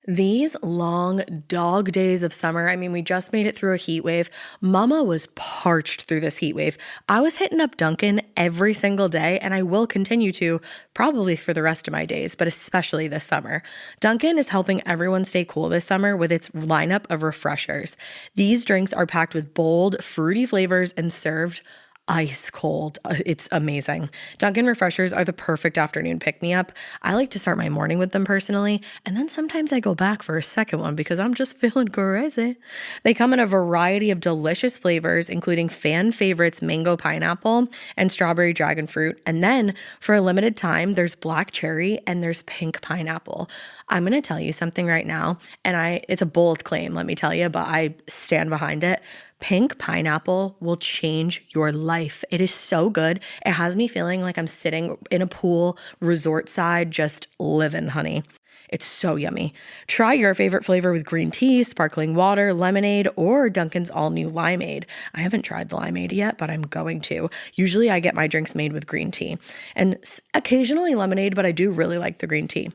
These long dog days of summer, I mean, we just made it through a heat wave. Mama was parched through this heat wave. I was hitting up Dunkin' every single day, and I will continue to probably for the rest of my days, but especially this summer. Dunkin' is helping everyone stay cool this summer with its lineup of refreshers. These drinks are packed with bold, fruity flavors and served ice cold. It's amazing. Dunkin' refreshers are the perfect afternoon pick-me-up. I like to start my morning with them personally, and then sometimes I go back for a second one because I'm just feeling crazy. They come in a variety of delicious flavors, including fan favorites mango pineapple and strawberry dragon fruit. And then for a limited time, there's black cherry and there's pink pineapple. I'm going to tell you something right now, and it's a bold claim, let me tell you, but I stand behind it. Pink pineapple will change your life. It is so good. It has me feeling like I'm sitting in a pool, resort side, just living, honey. It's so yummy. Try your favorite flavor with green tea, sparkling water, lemonade, or Dunkin's all-new limeade. I haven't tried the limeade yet, but I'm going to. Usually I get my drinks made with green tea and occasionally lemonade, but I do really like the green tea.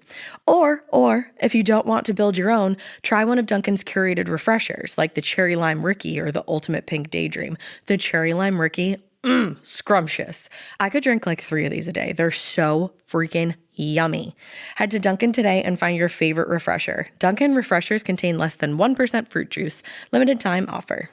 Or if you don't want to build your own, try one of Dunkin's curated refreshers like the Cherry Lime Ricky or the Ultimate Pink Daydream. The Cherry Lime Ricky, scrumptious. I could drink like 3 of these a day. They're so freaking yummy. Head to Dunkin' today and find your favorite refresher. Dunkin' refreshers contain less than 1% fruit juice. Limited time offer.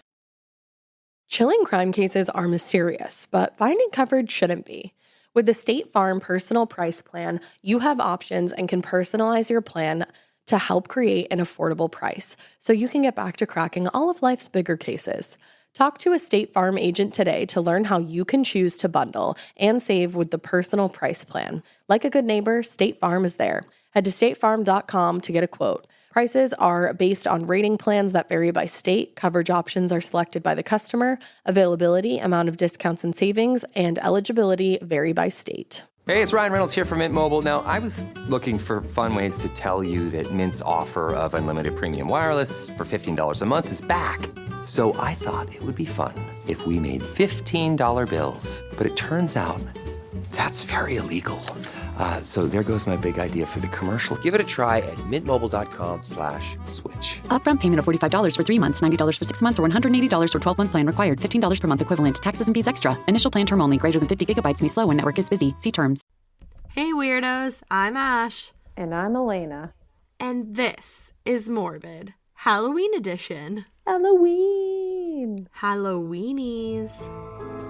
Chilling crime cases are mysterious, but finding coverage shouldn't be. With the State Farm Personal Price Plan, you have options and can personalize your plan to help create an affordable price so you can get back to cracking all of life's bigger cases. Talk to a State Farm agent today to learn how you can choose to bundle and save with the Personal Price Plan. Like a good neighbor, State Farm is there. Head to statefarm.com to get a quote. Prices are based on rating plans that vary by state. Coverage options are selected by the customer. Availability, amount of discounts and savings, and eligibility vary by state. Hey, it's Ryan Reynolds here from Mint Mobile. Now, I was looking for fun ways to tell you that Mint's offer of unlimited premium wireless for $15 a month is back. So I thought it would be fun if we made $15 bills. But it turns out that's very illegal. So there goes my big idea for the commercial. Give it a try at mintmobile.com/switch. Upfront payment of $45 for 3 months, $90 for 6 months, or $180 for 12-month plan required. $15 per month equivalent. Taxes and fees extra. Initial plan term only. Greater than 50 gigabytes may slow when network is busy. See terms. Hey weirdos, I'm Ash. And I'm Alaina. And this is Morbid, Halloween edition. Halloween! Halloweenies.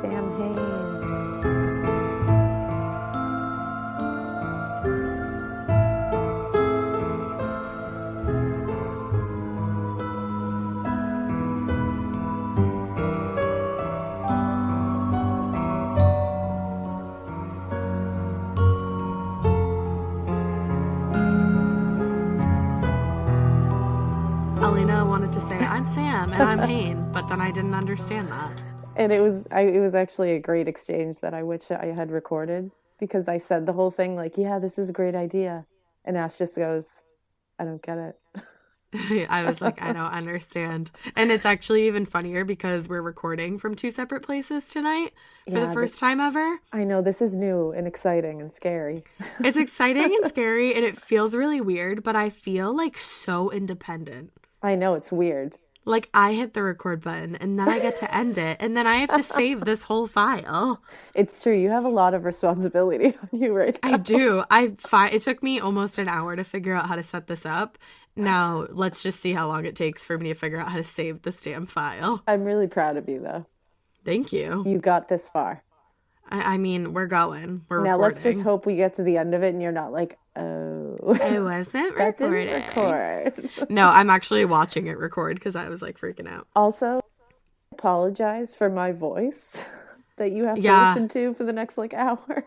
Sam Hain. Alaina wanted to say, I'm Sam and I'm Hain, but then I didn't understand that. And it was actually a great exchange that I wish I had recorded, because I said the whole thing like, yeah, this is a great idea. And Ash just goes, I don't get it. I was like, I don't understand. And it's actually even funnier because we're recording from 2 separate places tonight for the first time ever. I know, this is new and exciting and scary. It's exciting and scary, and it feels really weird, but I feel like so independent. I know, it's weird. Like, I hit the record button, and then I get to end it, and then I have to save this whole file. It's true. You have a lot of responsibility on you right now. I do. It took me almost an hour to figure out how to set this up. Now, let's just see how long it takes for me to figure out how to save this damn file. I'm really proud of you, though. Thank you. You got this far. I mean, we're going. We're now, recording. let's just hope we get to the end of it and you're not like, oh. I wasn't that recording. Didn't record. No, I'm actually watching it record because I was like freaking out. Also, apologize for my voice that you have to listen to for the next like hour.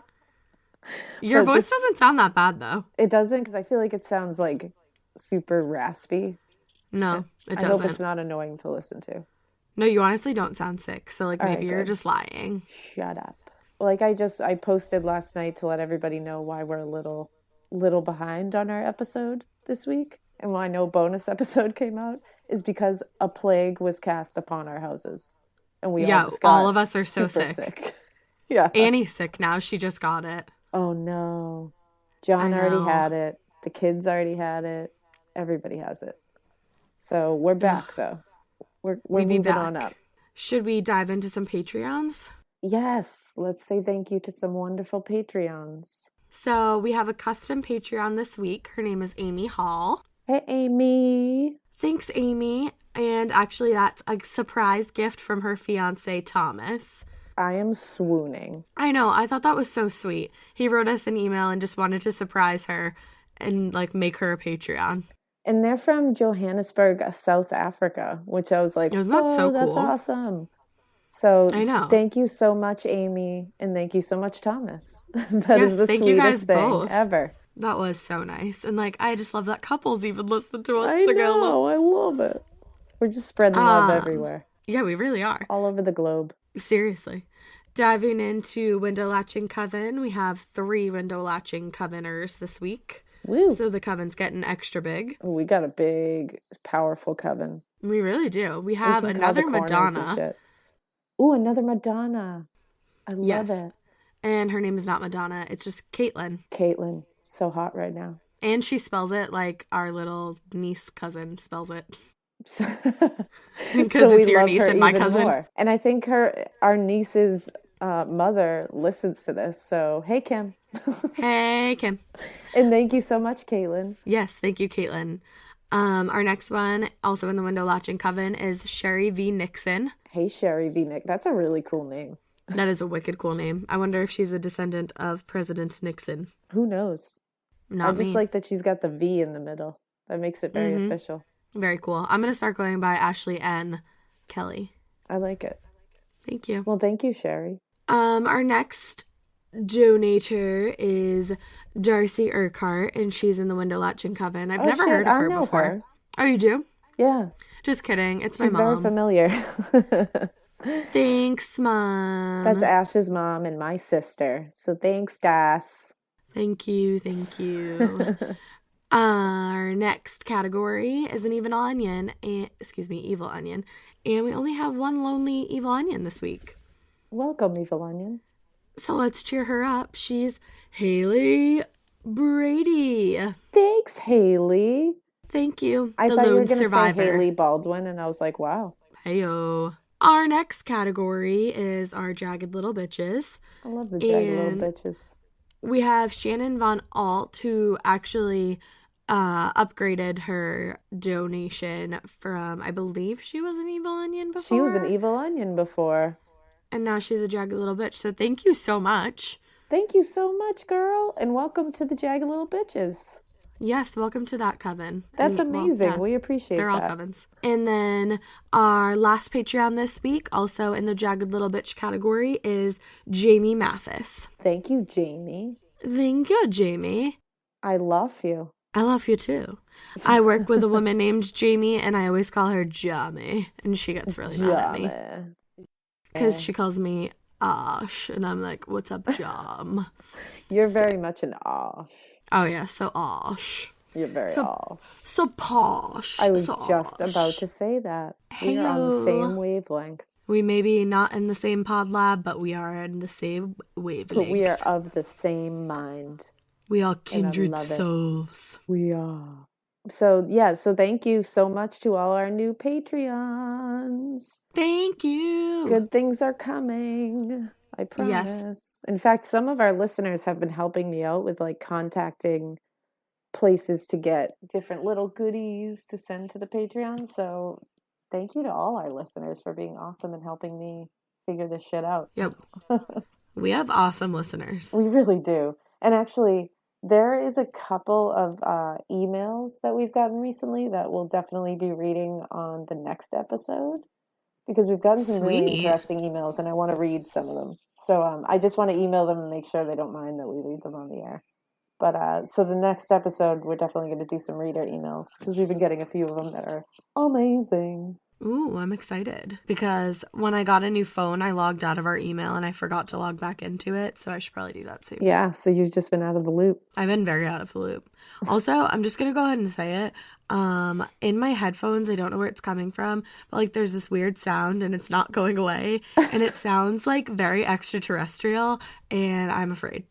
Your voice doesn't sound that bad though. It doesn't, because I feel like it sounds like super raspy. No, it doesn't. I hope it's not annoying to listen to. No, you honestly don't sound sick. So like, all maybe right, you're just lying. Shut up. Like I posted last night to let everybody know why we're a little behind on our episode this week. And why no bonus episode came out is because a plague was cast upon our houses. And we all of us are so sick. Yeah. Annie's sick now. She just got it. Oh no. John already had it. The kids already had it. Everybody has it. So we're back, though. We're moving on up. Should we dive into some Patreons? Yes. Let's say thank you to some wonderful Patreons. So we have a custom Patreon this week. Her name is Amy Hall. Hey, Amy. Thanks, Amy. And actually, that's a surprise gift from her fiance, Thomas. I am swooning. I know. I thought that was so sweet. He wrote us an email and just wanted to surprise her and like make her a Patreon. And they're from Johannesburg, South Africa, which I was like, Isn't that so that's cool? Awesome. So I know. Thank you so much, Amy, and thank you so much, Thomas. That is the thank you guys sweetest thing both. ever. That was so nice. And like, I just love that couples even listen to us I together. know, I love it. We're just spreading love everywhere. Yeah, we really are. All over the globe. Seriously. Diving into window latching coven, we have 3 window latching coveners this week. Woo. So the coven's getting extra big. Oh, we got a big, powerful coven. We really do. We have another Madonna. Ooh, another Madonna. I love it. And her name is not Madonna. It's just Caitlin. Caitlin. So hot right now. And she spells it like our little niece cousin spells it. Because it's your niece and my cousin. More. And I think our niece's mother listens to this. So, hey, Kim. Hey, Kim. And thank you so much, Caitlin. Yes, thank you, Caitlin. Our next one, also in the window latching coven, is Sherry V. Nixon. Hey, Sherry V. Nick. That's a really cool name. That is a wicked cool name. I wonder if she's a descendant of President Nixon. Who knows? Not me. I just like that she's got the V in the middle. That makes it very official. Very cool. I'm going to start going by Ashley N. Kelley. I like it. Thank you. Well, thank you, Sherry. Our next donator is Darcy Urquhart, and she's in the window latching coven. I've never heard of her before. Her. Oh, you do? Yeah. Just kidding. It's she's my mom. She's very familiar. Thanks, Mom. That's Ash's mom and my sister. So thanks, Das. Thank you. Thank you. Our next category is an evil onion. Evil onion. And we only have one lonely evil onion this week. Welcome, evil onion. So let's cheer her up. She's Haley Brady. Thanks, Haley. Thank you. I thought you were going to say Haley Baldwin, and I was like, wow. Heyo. Our next category is our Jagged Little Bitches. I love the Jagged Little Bitches. We have Shannon Von Alt, who actually upgraded her donation from, I believe she was an evil onion before. She was an evil onion before. And now she's a Jagged Little Bitch. So thank you so much. Thank you so much, girl. And welcome to the Jagged Little Bitches. Yes, welcome to that coven. That's amazing. Well, yeah, we appreciate that. They're all covens. And then our last Patreon this week, also in the Jagged Little Bitch category, is Jamie Mathis. Thank you, Jamie. Thank you, Jamie. I love you. I love you too. I work with a woman named Jamie, and I always call her Jamie, and she gets really mad at me. Because she calls me Osh, and I'm like, what's up, Jam? You're very much an Osh. Oh, yeah, so Osh. You're very Osh. So posh. I was so just osh. about to say that. Hey-o. We are on the same wavelength. We may be not in the same pod lab, but we are in the same wavelength. But we are of the same mind. We are kindred souls. We are. So, yeah, so thank you so much to all our new Patreons. Thank you. Good things are coming. I promise. Yes. In fact, some of our listeners have been helping me out with like contacting places to get different little goodies to send to the Patreon. So thank you to all our listeners for being awesome and helping me figure this shit out. Yep. We have awesome listeners. We really do. And actually, there is a couple of emails that we've gotten recently that we'll definitely be reading on the next episode. Because we've gotten some really interesting emails, and I want to read some of them. So I just want to email them and make sure they don't mind that we read them on the air. But so the next episode, we're definitely going to do some reader emails, because we've been getting a few of them that are amazing. Ooh, I'm excited. Because when I got a new phone, I logged out of our email, and I forgot to log back into it, so I should probably do that soon. Yeah, so you've just been out of the loop. I've been very out of the loop. Also, I'm just going to go ahead and say it. In my headphones, I don't know where it's coming from, but like there's this weird sound and it's not going away, and it sounds like very extraterrestrial, and I'm afraid.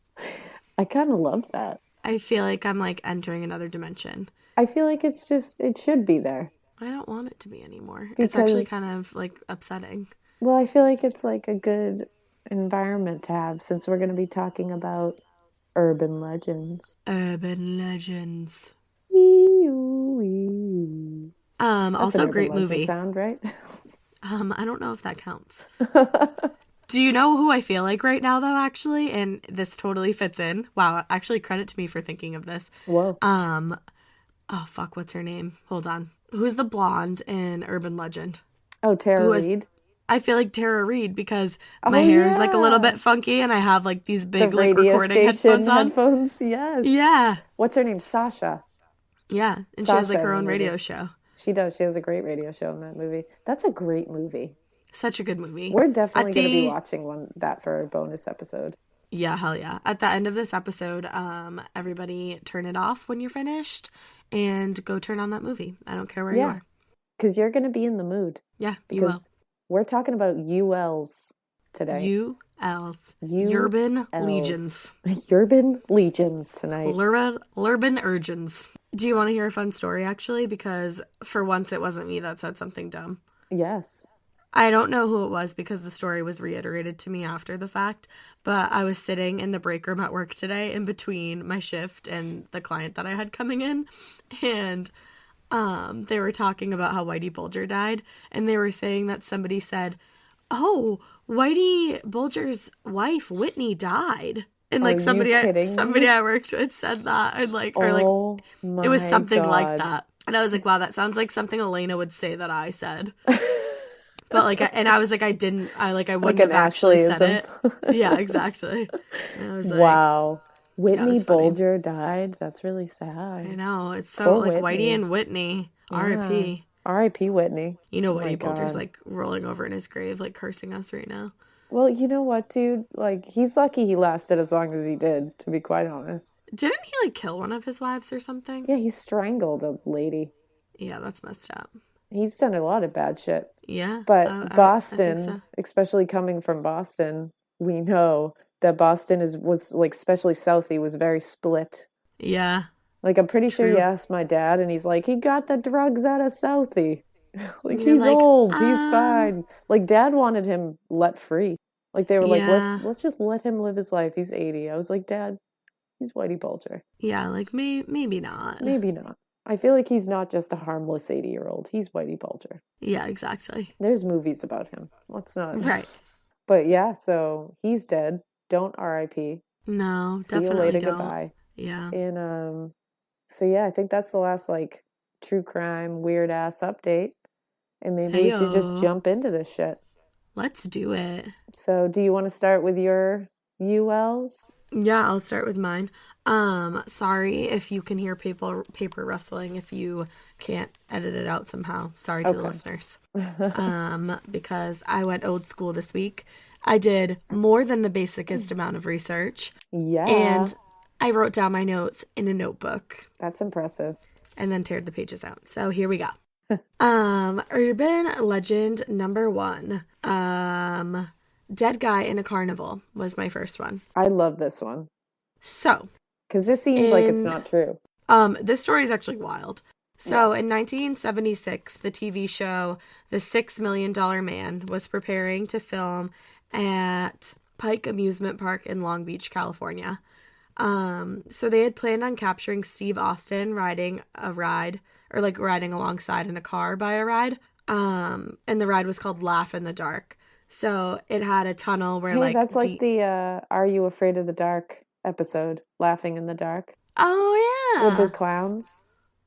I kind of love that. I feel like I'm like entering another dimension. I feel like it should be there. I don't want it to be anymore. It's actually kind of like upsetting. Well, I feel like it's like a good environment to have since we're going to be talking about urban legends. Urban legends. That's Also an great urban legend movie. sound, right? I don't know if that counts. Do you know who I feel like right now, though, actually? And this totally fits in. Wow, actually, credit to me for thinking of this. Whoa. Oh, fuck, what's her name? Hold on. Who's the blonde in Urban Legend? Oh, Tara Reid. I feel like Tara Reid because my hair is like a little bit funky and I have like these big like recording headphones on. Yes. Yeah. What's her name? Sasha. Yeah. And she has like her own radio show. She does. She has a great radio show in that movie. That's a great movie. Such a good movie. We're definitely going to be watching that for a bonus episode. Yeah, hell yeah. At the end of this episode, everybody turn it off when you're finished and go turn on that movie. I don't care where you are. Because you're going to be in the mood. Yeah, you will. We're talking about ULs today. ULs. Urban Legions. Urban Legions tonight. Urban Urgins. Do you want to hear a fun story, actually? Because for once it wasn't me that said something dumb. Yes. I don't know who it was because the story was reiterated to me after the fact, but I was sitting in the break room at work today in between my shift and the client that I had coming in, and they were talking about how Whitey Bulger died, and they were saying that somebody said, "Oh, Whitey Bulger's wife Whitney died," and like somebody I worked with said that, and like it was something like that, and I was like, wow, that sounds like something Alaina would say that I said. But like, I was like, I wouldn't have actually said it. Yeah, exactly. And I was like, wow. Whitney Bulger died. That's really sad. I know. It's so like Whitey and Whitney. Yeah. R.I.P. R.I.P. Whitney. You know, Whitey Bulger's like rolling over in his grave, like cursing us right now. Well, you know what, dude? Like, he's lucky he lasted as long as he did, to be quite honest. Didn't he like kill one of his wives or something? Yeah, he strangled a lady. Yeah, that's messed up. He's done a lot of bad shit. Yeah. But Boston, I think so. especially coming from Boston, we know that Boston was like, especially Southie, was very split. Yeah. Like, I'm pretty sure True. you asked my dad, and he's like, he got the drugs out of Southie. Like, he's like, old. He's fine. Like, Dad wanted him let free. Like, they were like, let's just let him live his life. He's 80. I was like, Dad, he's Whitey Bulger. Yeah, like, maybe not. Maybe not. I feel like he's not just a harmless 80-year-old. He's Whitey Bulger. Yeah, exactly. There's movies about him. Let's not. Right. But yeah, so he's dead. Don't R.I.P. No, See you definitely later, don't. goodbye. Yeah. And so yeah, I think that's the last like true crime weird ass update. And maybe we should just jump into this shit. Let's do it. So do you want to start with your ULs? Yeah, I'll start with mine. Sorry if you can hear paper rustling, if you can't edit it out somehow. Sorry to the listeners. Because I went old school this week. I did more than the basicest amount of research. Yeah. And I wrote down my notes in a notebook. That's impressive. And then teared the pages out. So here we go. Urban legend number 1. Dead guy in a carnival was my first one. I love this one. So, because this seems like it's not true. This story is actually wild. So, in 1976, the TV show The $6 Million Man was preparing to film at Pike Amusement Park in Long Beach, California. So they had planned on capturing Steve Austin riding a ride, or like riding alongside in a car by a ride. And the ride was called Laugh in the Dark. So it had a tunnel where that's like the Are You Afraid of the Dark episode, Laughing in the Dark. Oh yeah. With the clowns.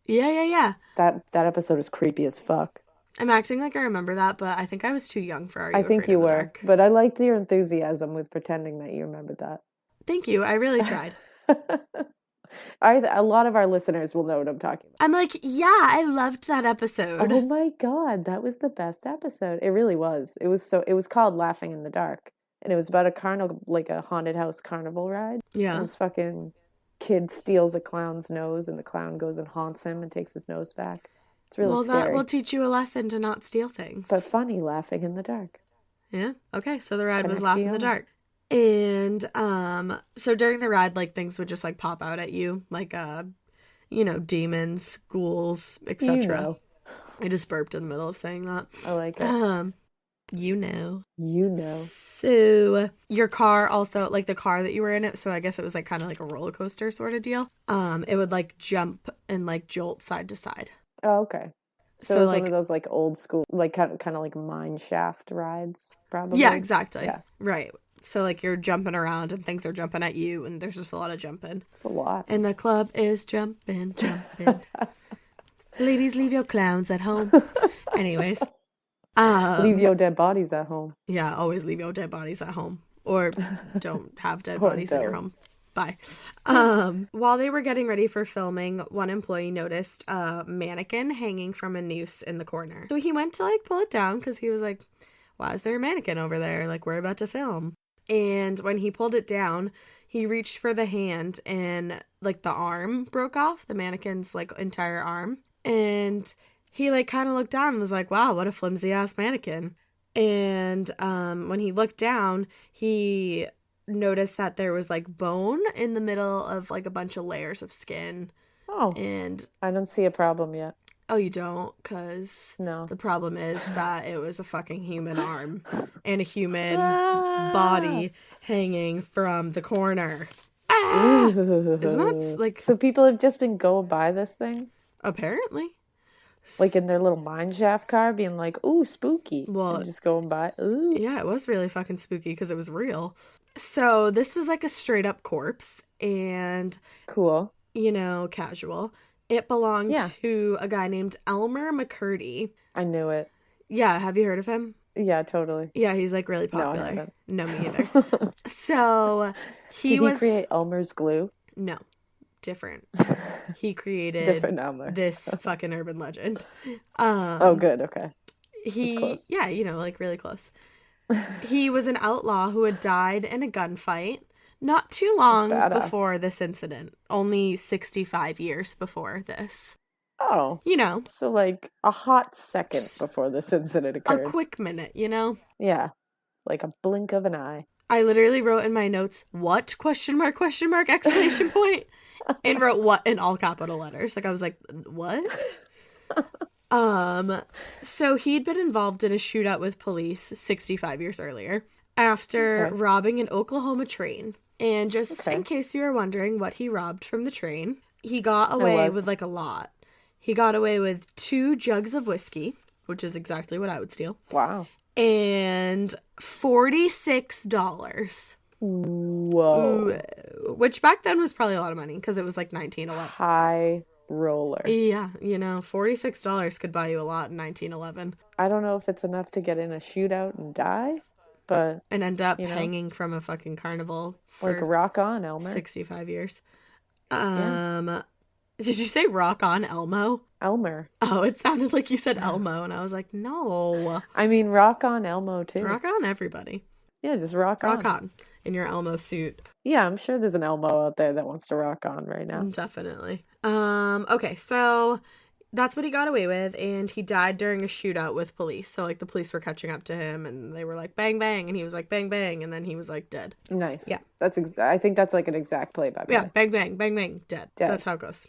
Yeah. That episode is creepy as fuck. I'm acting like I remember that, but I think I was too young for Are You I think Afraid you of the were, Dark. but I liked your enthusiasm with pretending that you remembered that. Thank you. I really tried. A lot of our listeners will know what I'm talking about. I'm like, yeah, I loved that episode. Oh my God, that was the best episode. It really was. It was called Laughing in the Dark. And it was about a carnival, like a haunted house carnival ride. Yeah. And this fucking kid steals a clown's nose and the clown goes and haunts him and takes his nose back. It's really scary. That will teach you a lesson to not steal things. But funny, Laughing in the Dark. Yeah. Okay. So the ride was Laugh in the Dark. And so during the ride, like things would just like pop out at you, like You know, demons, ghouls, etc. You know. I just burped in the middle of saying that. I like it. You know. You know. So your car also, like the car that you were in it, so I guess it was like kind of like a roller coaster sort of deal. It would like jump and like jolt side to side. Oh, okay. So So, it's like- one of those like old school, like kind of like mine shaft rides, probably. Yeah, exactly. Yeah. Right. So like you're jumping around and things are jumping at you and there's just a lot of jumping. It's a lot. And the club is jumping. Ladies, leave your clowns at home. Anyways. Leave your dead bodies at home. Yeah, always leave your dead bodies at home. Or don't have dead Or bodies in your don't. home. Bye. While they were getting ready for filming, one employee noticed a mannequin hanging from a noose in the corner. So he went to like pull it down because he was like, why is there a mannequin over there? Like, we're about to film. And when he pulled it down, he reached for the hand and like the arm broke off, the mannequin's like entire arm. And he like kind of looked down and was like, wow, what a flimsy ass mannequin. And when he looked down, he noticed that there was like bone in the middle of like a bunch of layers of skin. Oh, And I don't see a problem yet. oh, you don't? Because No. the problem is that it was a fucking human arm and a human body hanging from the corner. Ah! Isn't that like, So people have just been going by this thing, apparently? like in their little mine shaft car, being like, "Ooh, spooky!" Well, and just going by. Ooh, Yeah, it was really fucking spooky because it was real. So this was like a straight up corpse and, cool. you know, casual. It belonged Yeah. to a guy named Elmer McCurdy. I knew it. Yeah, have you heard of him? Yeah, totally. Yeah, he's like really No, I popular. haven't. No, me either. So he Did was he create Elmer's glue? no, different. He created Different Elmer. this fucking urban legend. Oh, good. Okay. He, close. yeah, you know, like really close. He was an outlaw who had died in a gunfight not too long badass. before this incident, only 65 years before this. Oh, You know, so like a hot second before this incident a occurred. quick minute, you know? Yeah, like a blink of an eye. I literally wrote in my notes, what? Question mark, exclamation point, and wrote what in all capital letters. Like I was like, what? So he'd been involved in a shootout with police 65 years earlier after Okay. robbing an Oklahoma train. And just Okay. in case you were wondering what he robbed from the train, he got away was. with like a lot. He got away with 2 jugs of whiskey, which is exactly what I would steal, Wow. and $46. Whoa. Which back then was probably a lot of money because it was like 1911. High roller. Yeah, you know, $46 could buy you a lot in 1911 I don't know if it's enough to get in a shootout and die, but and end up You know? hanging from a fucking carnival for like rock on, Elmer. 65 years. Did you say rock on Elmo? Elmer. Oh, it sounded like you said Elmo, and I was like, no. I mean, rock on Elmo too. Rock on everybody. Yeah, just rock on. Rock on in your Elmo suit. Yeah, I'm sure there's an Elmo out there that wants to rock on right now. Definitely. Okay, so that's what he got away with, and he died during a shootout with police. So like the police were catching up to him, and they were like bang bang, and he was like bang bang, and then he was like dead. Nice. Yeah. That's I think that's like an exact play by Yeah, play. bang bang, dead. Dead. That's how it goes.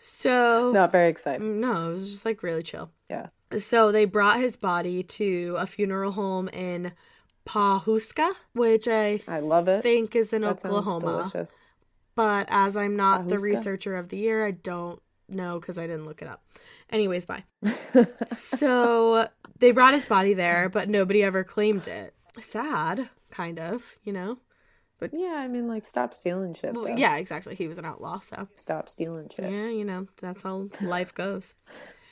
So Not very exciting. no, it was just like really chill. Yeah. So they brought his body to a funeral home in Pawhuska, which I I love it. think is in That sounds Oklahoma. delicious. But as I'm not the Pawhuska? researcher of the year, I don't know because I didn't look it up. Anyways, bye. So they brought his body there, but nobody ever claimed it. Sad, kind of, you know? Yeah, I mean, like, stop stealing shit. Well, though. yeah, exactly. He was an outlaw, so. Stop stealing shit. Yeah, you know, that's how life goes.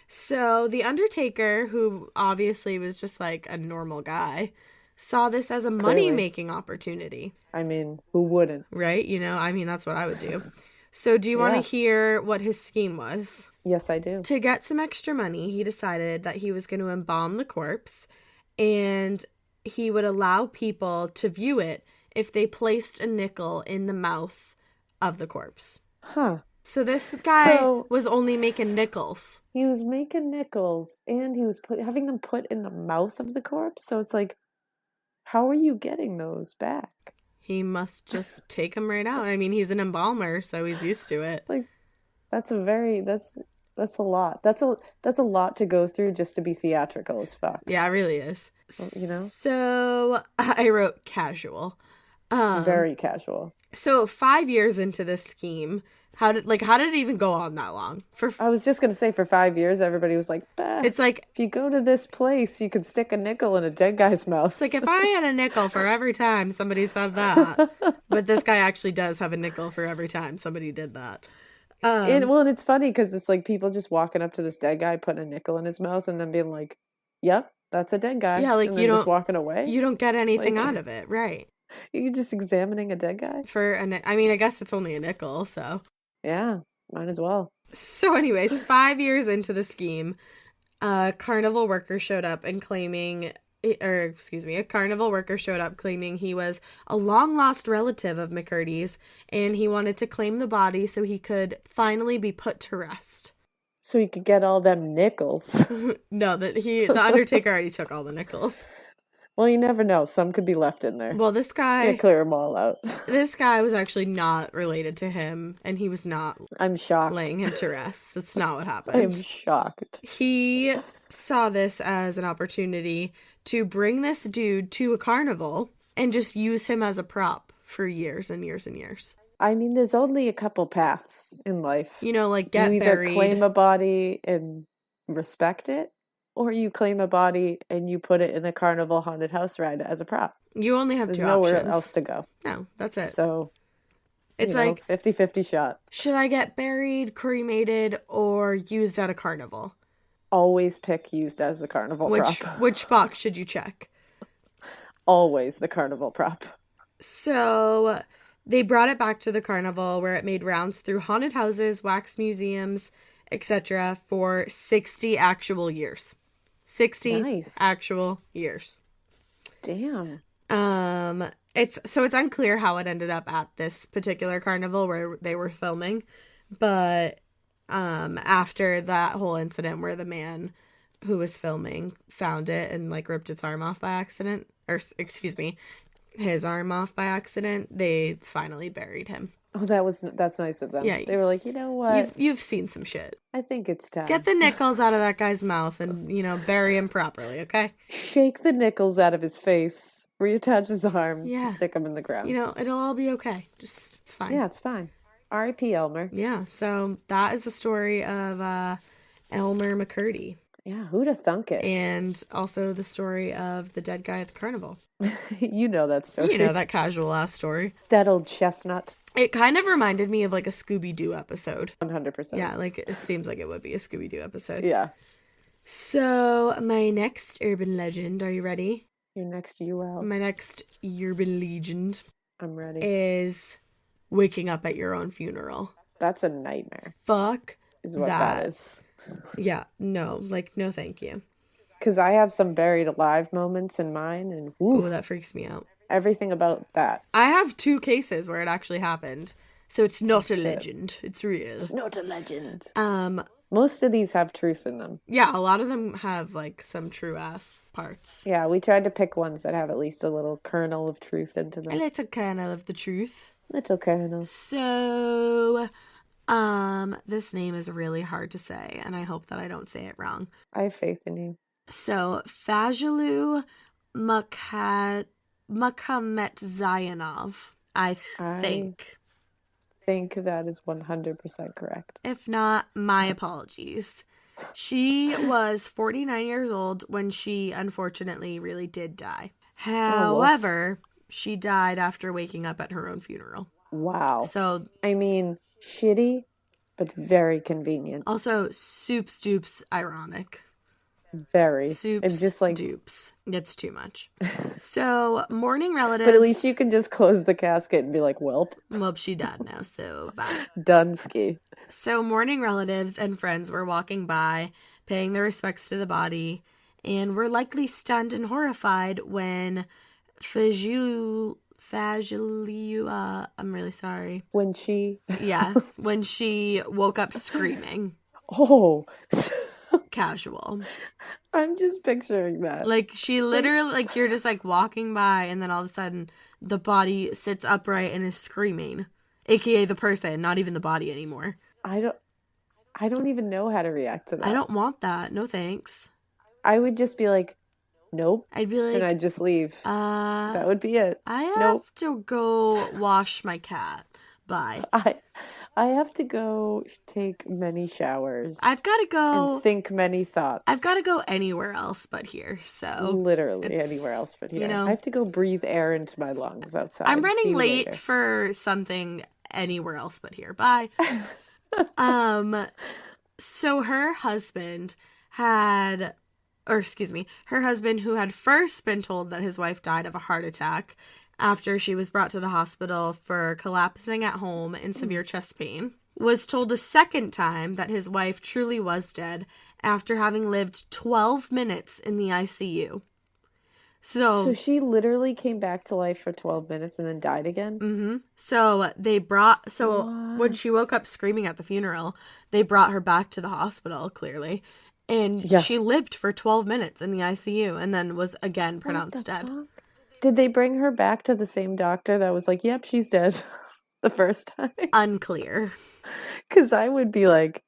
So the Undertaker, who obviously was just like a normal guy, saw this as a money-making opportunity, I mean, who wouldn't? right? You know, I mean, that's what I would do. So do you want Yeah. to hear what his scheme was? Yes, I do. To get some extra money, he decided that he was going to embalm the corpse, and he would allow people to view it if they placed a nickel in the mouth of the corpse. Huh. So this guy So- was only making nickels. He was making nickels, and he was having them put in the mouth of the corpse. So it's like, how are you getting those back? He must just take them right out. I mean, he's an embalmer, so he's used to it. Like, That's that's a lot. That's a lot to go through just to be theatrical as fuck. Yeah, it really is. You know? So I wrote casual. Very casual. So 5 years into this scheme, how did it even go on that long? I was just gonna say for 5 years, everybody was like, bah, It's like, if you go to this place, you could stick a nickel in a dead guy's mouth. it's like if I had a nickel for every time somebody said that, but this guy actually does have a nickel for every time somebody did that. And it's funny because it's like people just walking up to this dead guy, putting a nickel in his mouth, and then being like, "Yep, that's a dead guy." Yeah, like and you then don't just walking away. You don't get anything Like- out of it, right? You're just examining a dead guy. I mean, I guess it's only a nickel, so. Yeah, might as well. So, anyways, 5 years into the scheme, a carnival worker showed up claiming he was a long lost relative of McCurdy's, and he wanted to claim the body so he could finally be put to rest. So you could get all them nickels. No, the Undertaker already took all the nickels. Well, you never know. Some could be left in there. Well, this guy Can't clear them all out. This guy was actually not related to him, and he was not I'm shocked. laying him to rest. That's not what I'm happened. shocked. He saw this as an opportunity to bring this dude to a carnival and just use him as a prop for years and years and years. I mean, there's only a couple paths in life. You know, like get you either buried. claim a body and respect it, or you claim a body and you put it in a carnival haunted house ride as a prop. You only have There's two nowhere options. else to go. No, that's it. So It's like 50-50 shot. should I get buried, cremated, or used at a carnival? Always pick used as a carnival prop. Which box should you check? Always the carnival prop. So they brought it back to the carnival where it made rounds through haunted houses, wax museums, etc. for 60 actual years. 60 Nice. actual years. Damn. It's unclear how it ended up at this particular carnival where they were filming, but after that whole incident where the man who was filming found it and like ripped its arm off by accident, or excuse me, his arm off by accident, they finally buried him. Oh, that's nice of them. Yeah. They were like, you know what? You've seen some shit. I think it's time. Get the nickels out of that guy's mouth and, bury him properly, okay? Shake the nickels out of his face, reattach his arm, Yeah. stick him in the ground. It'll all be okay. It's fine. Yeah, it's fine. R.I.P. Elmer. Yeah, so that is the story of Elmer McCurdy. Yeah, who'd have thunk it? And also the story of the dead guy at the carnival. You know that story. That casual ass story. That old chestnut. It kind of reminded me of like a Scooby-Doo episode. 100%. Yeah, like it seems like it would be a Scooby-Doo episode. Yeah. So my next urban legend, are you ready? Your next UL. My next urban legend I'm ready. is waking up at your own funeral. That's a nightmare. Fuck Is what that is. Yeah, no thank you. Because I have some buried alive moments in mine, and Oh, that freaks me out. everything about that. I have 2 cases where it actually happened. So it's not a legend. It's real. Not a legend. Um, Most of these have truth in them. yeah, a lot of them have like some true ass parts. Yeah, we tried to pick ones that have at least a little kernel of truth into A them. little kernel of the truth. Little kernel. So, this name is really hard to say, and I hope that I don't say it wrong. I have faith in you. So, Fajilu Makametzayanov, I think. Think that is 100% correct. If not, my apologies. She was 49 years old when she unfortunately really did die. However, she died after waking up at her own funeral. Wow. So, I mean, shitty, but very convenient. also, soups dupes ironic. Very. Soups And just like, dupes. It's too much. So, mourning relatives. but at least you can just close the casket and be like, welp, Well, she died now, so bye. Dunsky. So, mourning relatives and friends were walking by, paying their respects to the body, and were likely stunned and horrified when Fajilu, I'm really sorry. When she, Yeah, when she woke up screaming. oh, Casual. I'm just picturing that. Like, she literally, like, you're just, like, walking by, and then all of a sudden, the body sits upright and is screaming. AKA the person, not even the body anymore. I don't even know how to react to that. I don't want that. No thanks. I would just be like, nope. I'd be like, and I'd just leave. That would be it. I have Nope. to go wash my cat. Bye. I have to go take many showers. I've got to go. And think many thoughts. I've got to go anywhere else but here. So literally anywhere else but here. You know, I have to go breathe air into my lungs outside. I'm running late for something anywhere else but here. Bye. So her husband her husband who had first been told that his wife died of a heart attack after she was brought to the hospital for collapsing at home in severe chest pain, was told a second time that his wife truly was dead after having lived 12 minutes in the ICU. So she literally came back to life for 12 minutes and then died again? Mm-hmm. So when she woke up screaming at the funeral, they brought her back to the hospital, clearly. And she lived for 12 minutes in the ICU and then was again pronounced dead. Fuck? Did they bring her back to the same doctor that was like, yep, she's dead the first time? Unclear. Because I would be like,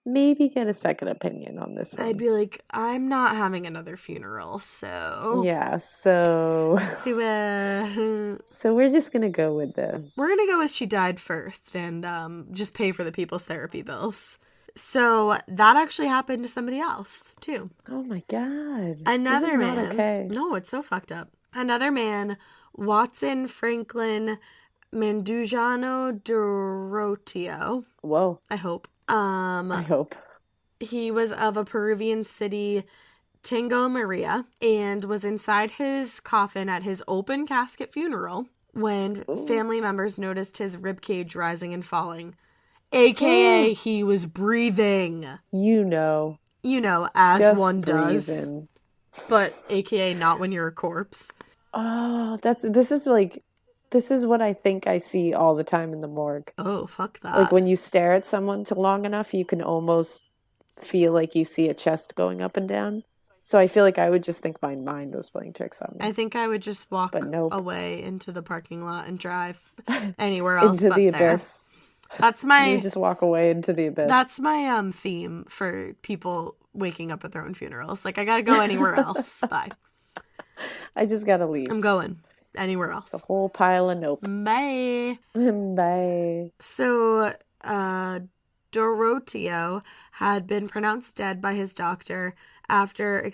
maybe get a second opinion on this one. I'd be like, I'm not having another funeral, so... Yeah, so we're just going to go with this. We're going to go with she died first and just pay for the people's therapy bills. So that actually happened to somebody else, too. Oh my God. Another man. Not okay. No, it's so fucked up. Another man, Watson Franklin Mandujano Dorotio. Whoa. I hope. I hope. He was of a Peruvian city, Tingo Maria, and was inside his coffin at his open casket funeral when family members noticed his ribcage rising and falling. AKA, he was breathing. You know, as just one breathing. Does. But AKA not when you're a corpse. Oh, this is what I think I see all the time in the morgue. Oh, fuck that. Like when you stare at someone too long enough, you can almost feel like you see a chest going up and down. So I feel like I would just think my mind was playing tricks on me. I think I would just walk away into the parking lot and drive anywhere else into the abyss. That's my... You just walk away into the abyss. That's my theme for people waking up at their own funerals. Like, I gotta go anywhere else. Bye. I just gotta leave. I'm going anywhere else. It's a whole pile of nope. Bye. Bye. So, Dorotio had been pronounced dead by his doctor after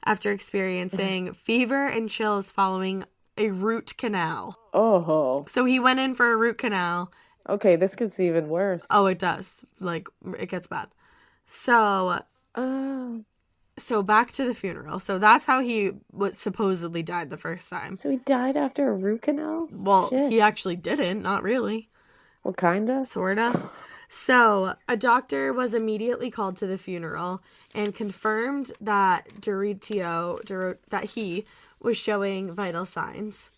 after experiencing fever and chills following a root canal. Oh. So he went in for a root canal. Okay, this gets even worse. Oh, it does. Like, it gets bad. So back to the funeral. So that's how he supposedly died the first time. So he died after a root canal? Well, he actually didn't. Not really. Well, kinda. Sorta. So a doctor was immediately called to the funeral and confirmed that that he was showing vital signs.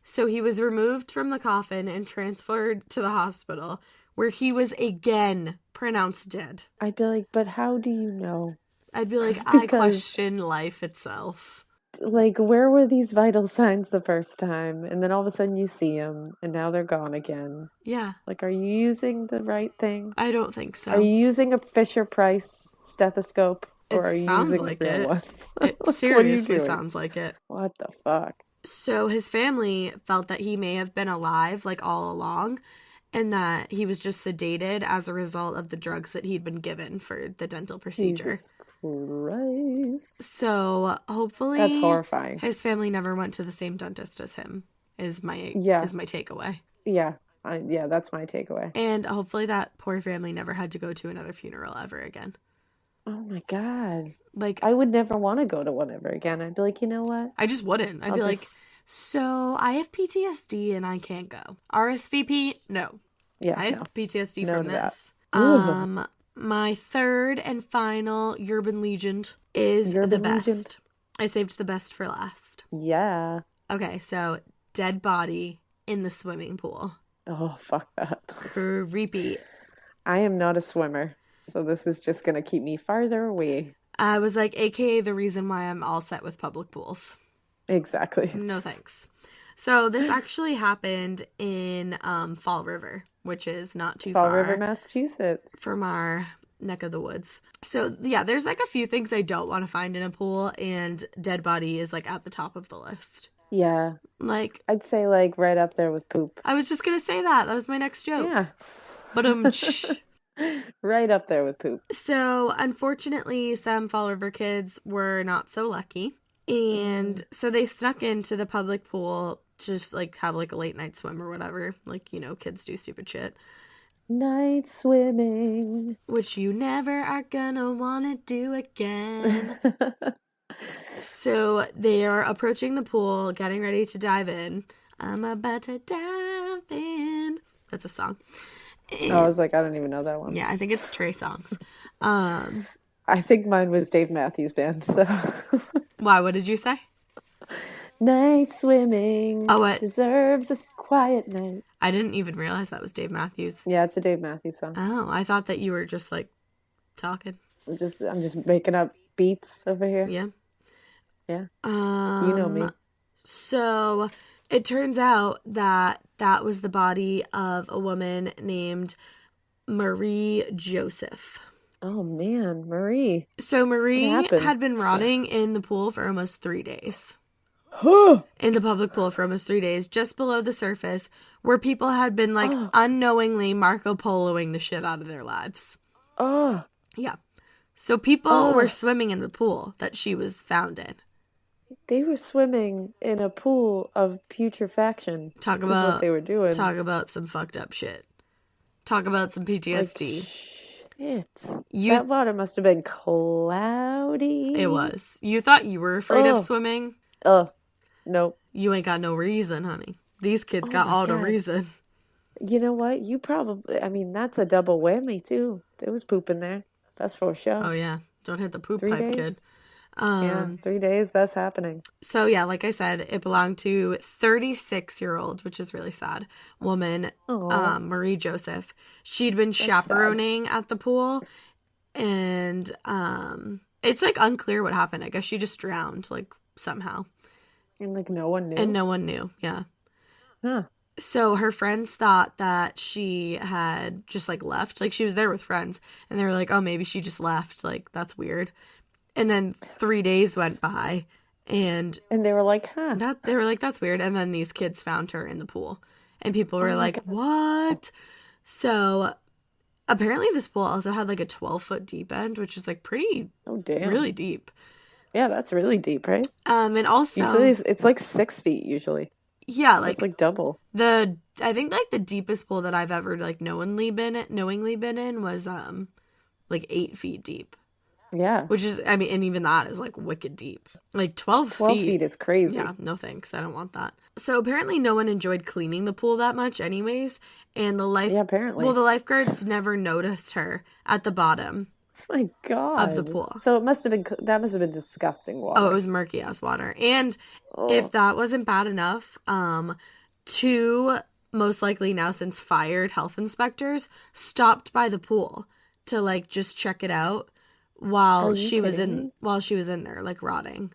So he was removed from the coffin and transferred to the hospital, where he was again pronounced dead. I'd be like, but how do you know? I'd be like, I question life itself. Like, where were these vital signs the first time? And then all of a sudden you see them, and now they're gone again. Yeah. Like, are you using the right thing? I don't think so. Are you using a Fisher-Price stethoscope? Or are you using like a real one? It seriously sounds like it. What the fuck? So his family felt that he may have been alive, like, all along, and that he was just sedated as a result of the drugs that he'd been given for the dental procedure. Jesus Christ. So hopefully that's horrifying. His family never went to the same dentist as him is my takeaway. Yeah. That's my takeaway. And hopefully that poor family never had to go to another funeral ever again. Oh my God. Like, I would never want to go to one ever again. I'd be like, you know what? I just wouldn't. I'd be like, so I have PTSD and I can't go. RSVP? No. Yeah. I have PTSD no from this. My third and final urban legend is the best. Legend. I saved the best for last. Yeah. Okay, so dead body in the swimming pool. Oh, fuck that. Repeat. I am not a swimmer, so this is just going to keep me farther away. I was like, AKA the reason why I'm all set with public pools. Exactly. No thanks. So this actually happened in Fall River, which is not too Fall far River, Massachusetts. from our neck of the woods. So yeah, there's like a few things I don't want to find in a pool, and dead body is like at the top of the list. Yeah. Like, I'd say like right up there with poop. I was just gonna say that. That was my next joke. Yeah. But Right up there with poop. So unfortunately, some Fall River kids were not so lucky. And so they snuck into the public pool to just like have like a late night swim or whatever. Like, you know, kids do stupid shit. Night swimming. Which you never are gonna wanna do again. So they are approaching the pool, getting ready to dive in. I'm about to dive in. That's a song. I was like, I don't even know that one. Yeah, I think it's Trey Songz. I think mine was Dave Matthews Band, so. Why, what did you say? Night swimming. Oh, what? Deserves a quiet night. I didn't even realize that was Dave Matthews. Yeah, it's a Dave Matthews song. Oh, I thought that you were just like talking. I'm just making up beats over here. Yeah. Yeah. You know me. So it turns out that that was the body of a woman named Marie Joseph. Oh man, Marie. So Marie What happened? had been rotting in the pool for almost 3 days. Oh. In the public pool for almost 3 days, just below the surface, where people had been like unknowingly Marco Poloing the shit out of their lives. Oh. Yeah. So people were swimming in the pool that she was found in. They were swimming in a pool of putrefaction. Talk is about what they were doing. Talk about some fucked up shit. Talk about some PTSD. Shit. That water must have been cloudy. It was. You thought you were afraid of swimming? Nope. You ain't got no reason, honey. These kids got all the reason. You know what? You probably, I mean, that's a double whammy, too. There was poop in there. That's for sure. Oh, yeah. Don't hit the poop 3 pipe, days? kid. Yeah, 3 days, that's happening. So, yeah, like I said, it belonged to 36-year-old, which is really sad, woman, Marie Joseph. She'd been chaperoning at the pool, and it's, like, unclear what happened. I guess she just drowned, like, somehow. And, like, no one knew? And no one knew, yeah. Huh. So her friends thought that she had just, like, left. Like, she was there with friends, and they were like, oh, maybe she just left. Like, that's weird. And then 3 days went by, and they were like, huh. they were like, that's weird. And then these kids found her in the pool, and people were like, what? So apparently this pool also had like a 12-foot deep end, which is like pretty, really deep. Yeah, that's really deep, right? And also usually it's like 6 feet usually. Yeah, so like it's like double. I think like the deepest pool that I've ever like knowingly been in was like 8 feet deep. Yeah. Which is, I mean, and even that is like wicked deep. Like 12 feet is crazy. Yeah, no thanks. I don't want that. So apparently no one enjoyed cleaning the pool that much anyways. And apparently. Well, the lifeguards never noticed her at the bottom. My God. Of the pool. So that must have been disgusting water. Oh, it was murky ass water. And if that wasn't bad enough, 2 most likely now since fired health inspectors stopped by the pool to like just check it out. While she was in there, like rotting.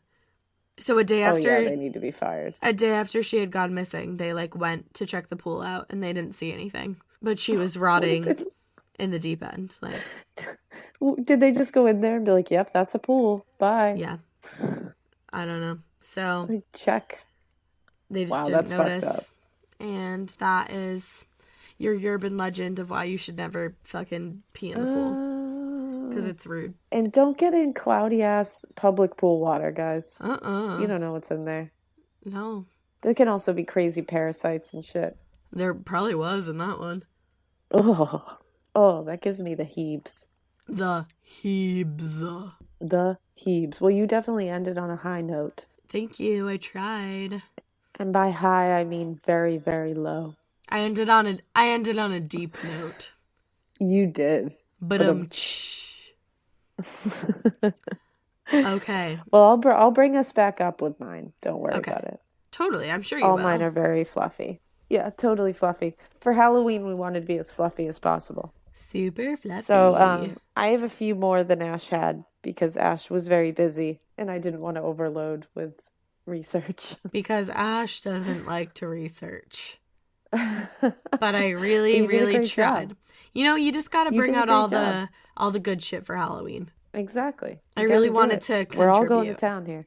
So a day after, they need to be fired. A day after she had gone missing, they like went to check the pool out and they didn't see anything. But she was rotting in the deep end. Like, did they just go in there and be like, "Yep, that's a pool. Bye." Yeah, I don't know. So like, check. They just didn't notice, and that is your urban legend of why you should never fucking pee in the pool. Because it's rude. And don't get in cloudy ass public pool water, guys. You don't know what's in there. No. There can also be crazy parasites and shit. There probably was in that one. Oh, that gives me the heebs. The heebs. The heebs. Well, you definitely ended on a high note. Thank you. I tried. And by high, I mean very, very low. I ended on a deep note. You did. But okay. Well, I'll bring us back up with mine. Don't worry about it. Totally, I'm sure you will. All mine are very fluffy. Yeah, totally fluffy. For Halloween, we wanted to be as fluffy as possible. Super fluffy. So I have a few more than Ash had because Ash was very busy and I didn't want to overload with research. Because Ash doesn't like to research. But I really, You did a really great tried. job. You know, you just got to You bring did a out great job. all the good shit for Halloween. Exactly. I You really gotta do wanted it. to contribute. We're all going to town here.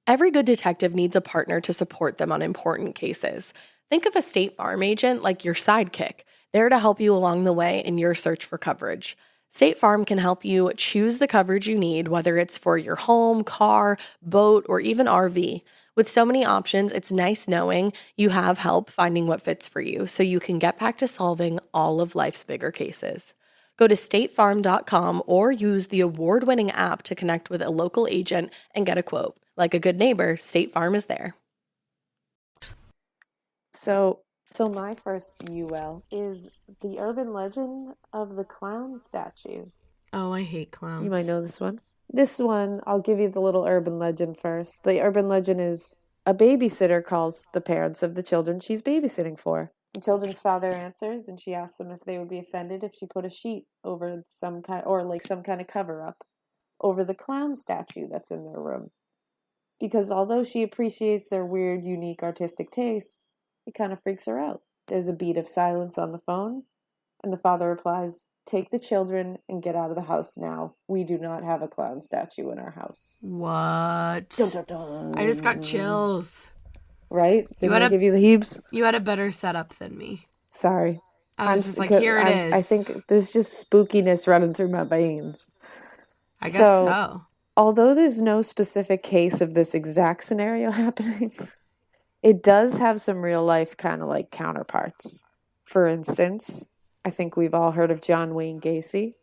Every good detective needs a partner to support them on important cases. Think of a State Farm agent like your sidekick, there to help you along the way in your search for coverage. State Farm can help you choose the coverage you need, whether it's for your home, car, boat, or even RV. With so many options, it's nice knowing you have help finding what fits for you so you can get back to solving all of life's bigger cases. Go to statefarm.com or use the award-winning app to connect with a local agent and get a quote. Like a good neighbor, State Farm is there. So my first UL is the urban legend of the clown statue. Oh, I hate clowns. You might know this one. This one, I'll give you the little urban legend first. The urban legend is a babysitter calls the parents of the children she's babysitting for. The children's father answers, and she asks them if they would be offended if she put a sheet over some kind of cover up over the clown statue that's in their room. Because although she appreciates their weird, unique artistic taste, it kind of freaks her out. There's a beat of silence on the phone, and the father replies, "Take the children and get out of the house now. We do not have a clown statue in our house." What? Dun, dun, dun. I just got chills. Right? Did I give you the heaves? You had a better setup than me. Sorry. I was just like, here it is. I think there's just spookiness running through my veins. I guess so. Although there's no specific case of this exact scenario happening, it does have some real life kind of like counterparts. For instance, I think we've all heard of John Wayne Gacy,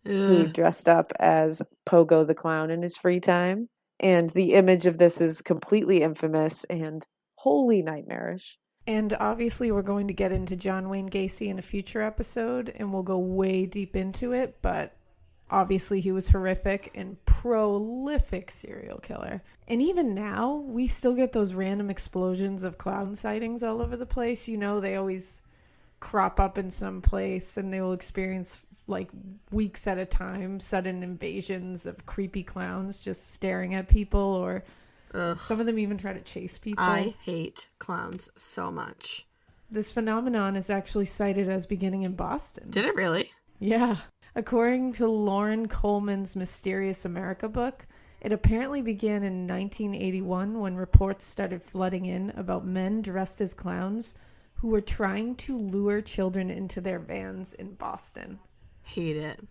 who dressed up as Pogo the Clown in his free time. And the image of this is completely infamous and wholly nightmarish. And obviously we're going to get into John Wayne Gacy in a future episode, and we'll go way deep into it, but obviously he was horrific and prolific serial killer. And even now, we still get those random explosions of clown sightings all over the place. You know, they always crop up in some place, and they will experience, like, weeks at a time, sudden invasions of creepy clowns just staring at people, or some of them even try to chase people. I hate clowns so much. This phenomenon is actually cited as beginning in Boston. Did it really? Yeah. According to Lauren Coleman's Mysterious America book, it apparently began in 1981 when reports started flooding in about men dressed as clowns who were trying to lure children into their vans in Boston. Hate it.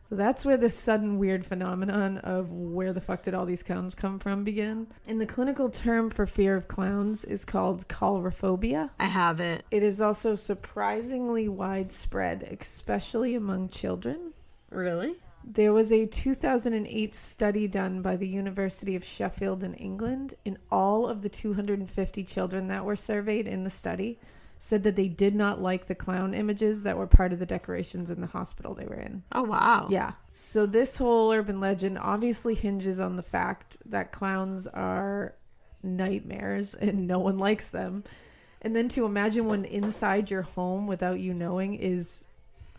So that's where this sudden weird phenomenon of where the fuck did all these clowns come from began. And the clinical term for fear of clowns is called coulrophobia. I have it. It is also surprisingly widespread, especially among children. Really? There was a 2008 study done by the University of Sheffield in England, and all of the 250 children that were surveyed in the study said that they did not like the clown images that were part of the decorations in the hospital they were in. Oh, wow. Yeah. So this whole urban legend obviously hinges on the fact that clowns are nightmares and no one likes them. And then to imagine one inside your home without you knowing is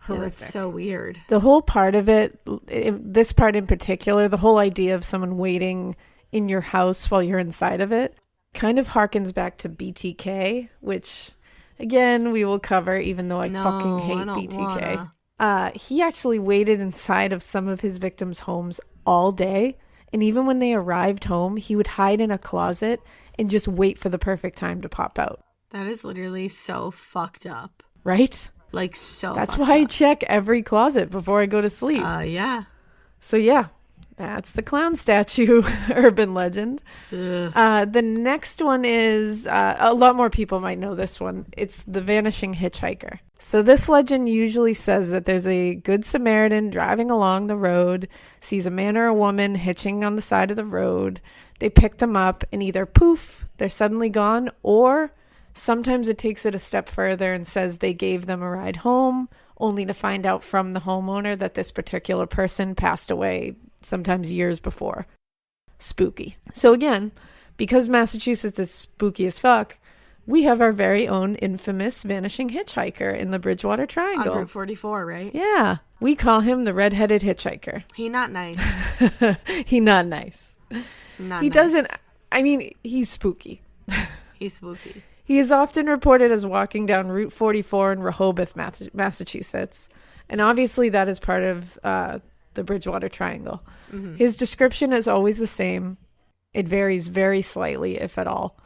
horrific. That's so weird. The whole part of it, this part in particular, the whole idea of someone waiting in your house while you're inside of it kind of harkens back to BTK, which, again, we will cover, even though I fucking hate BTK. He actually waited inside of some of his victims' homes all day, and even when they arrived home, he would hide in a closet and just wait for the perfect time to pop out. That is literally so fucked up. Right? Like, so That's fucked why I up. check every closet before I go to sleep. Yeah. So yeah, that's the clown statue urban legend. The next one is, a lot more people might know this one. It's the vanishing hitchhiker. So this legend usually says that there's a good Samaritan driving along the road, sees a man or a woman hitching on the side of the road. They pick them up and either poof, they're suddenly gone, or sometimes it takes it a step further and says they gave them a ride home, only to find out from the homeowner that this particular person passed away sometimes years before. Spooky. So again, because Massachusetts is spooky as fuck, we have our very own infamous vanishing hitchhiker in the Bridgewater Triangle. On Route 44, right? Yeah. We call him the red-headed hitchhiker. He not nice. He not nice. Not He nice. doesn't I mean, he's spooky. He's spooky. He is often reported as walking down Route 44 in Rehoboth, Massachusetts. And obviously that is part of the Bridgewater Triangle. Mm-hmm. His description is always the same. It varies very slightly, if at all.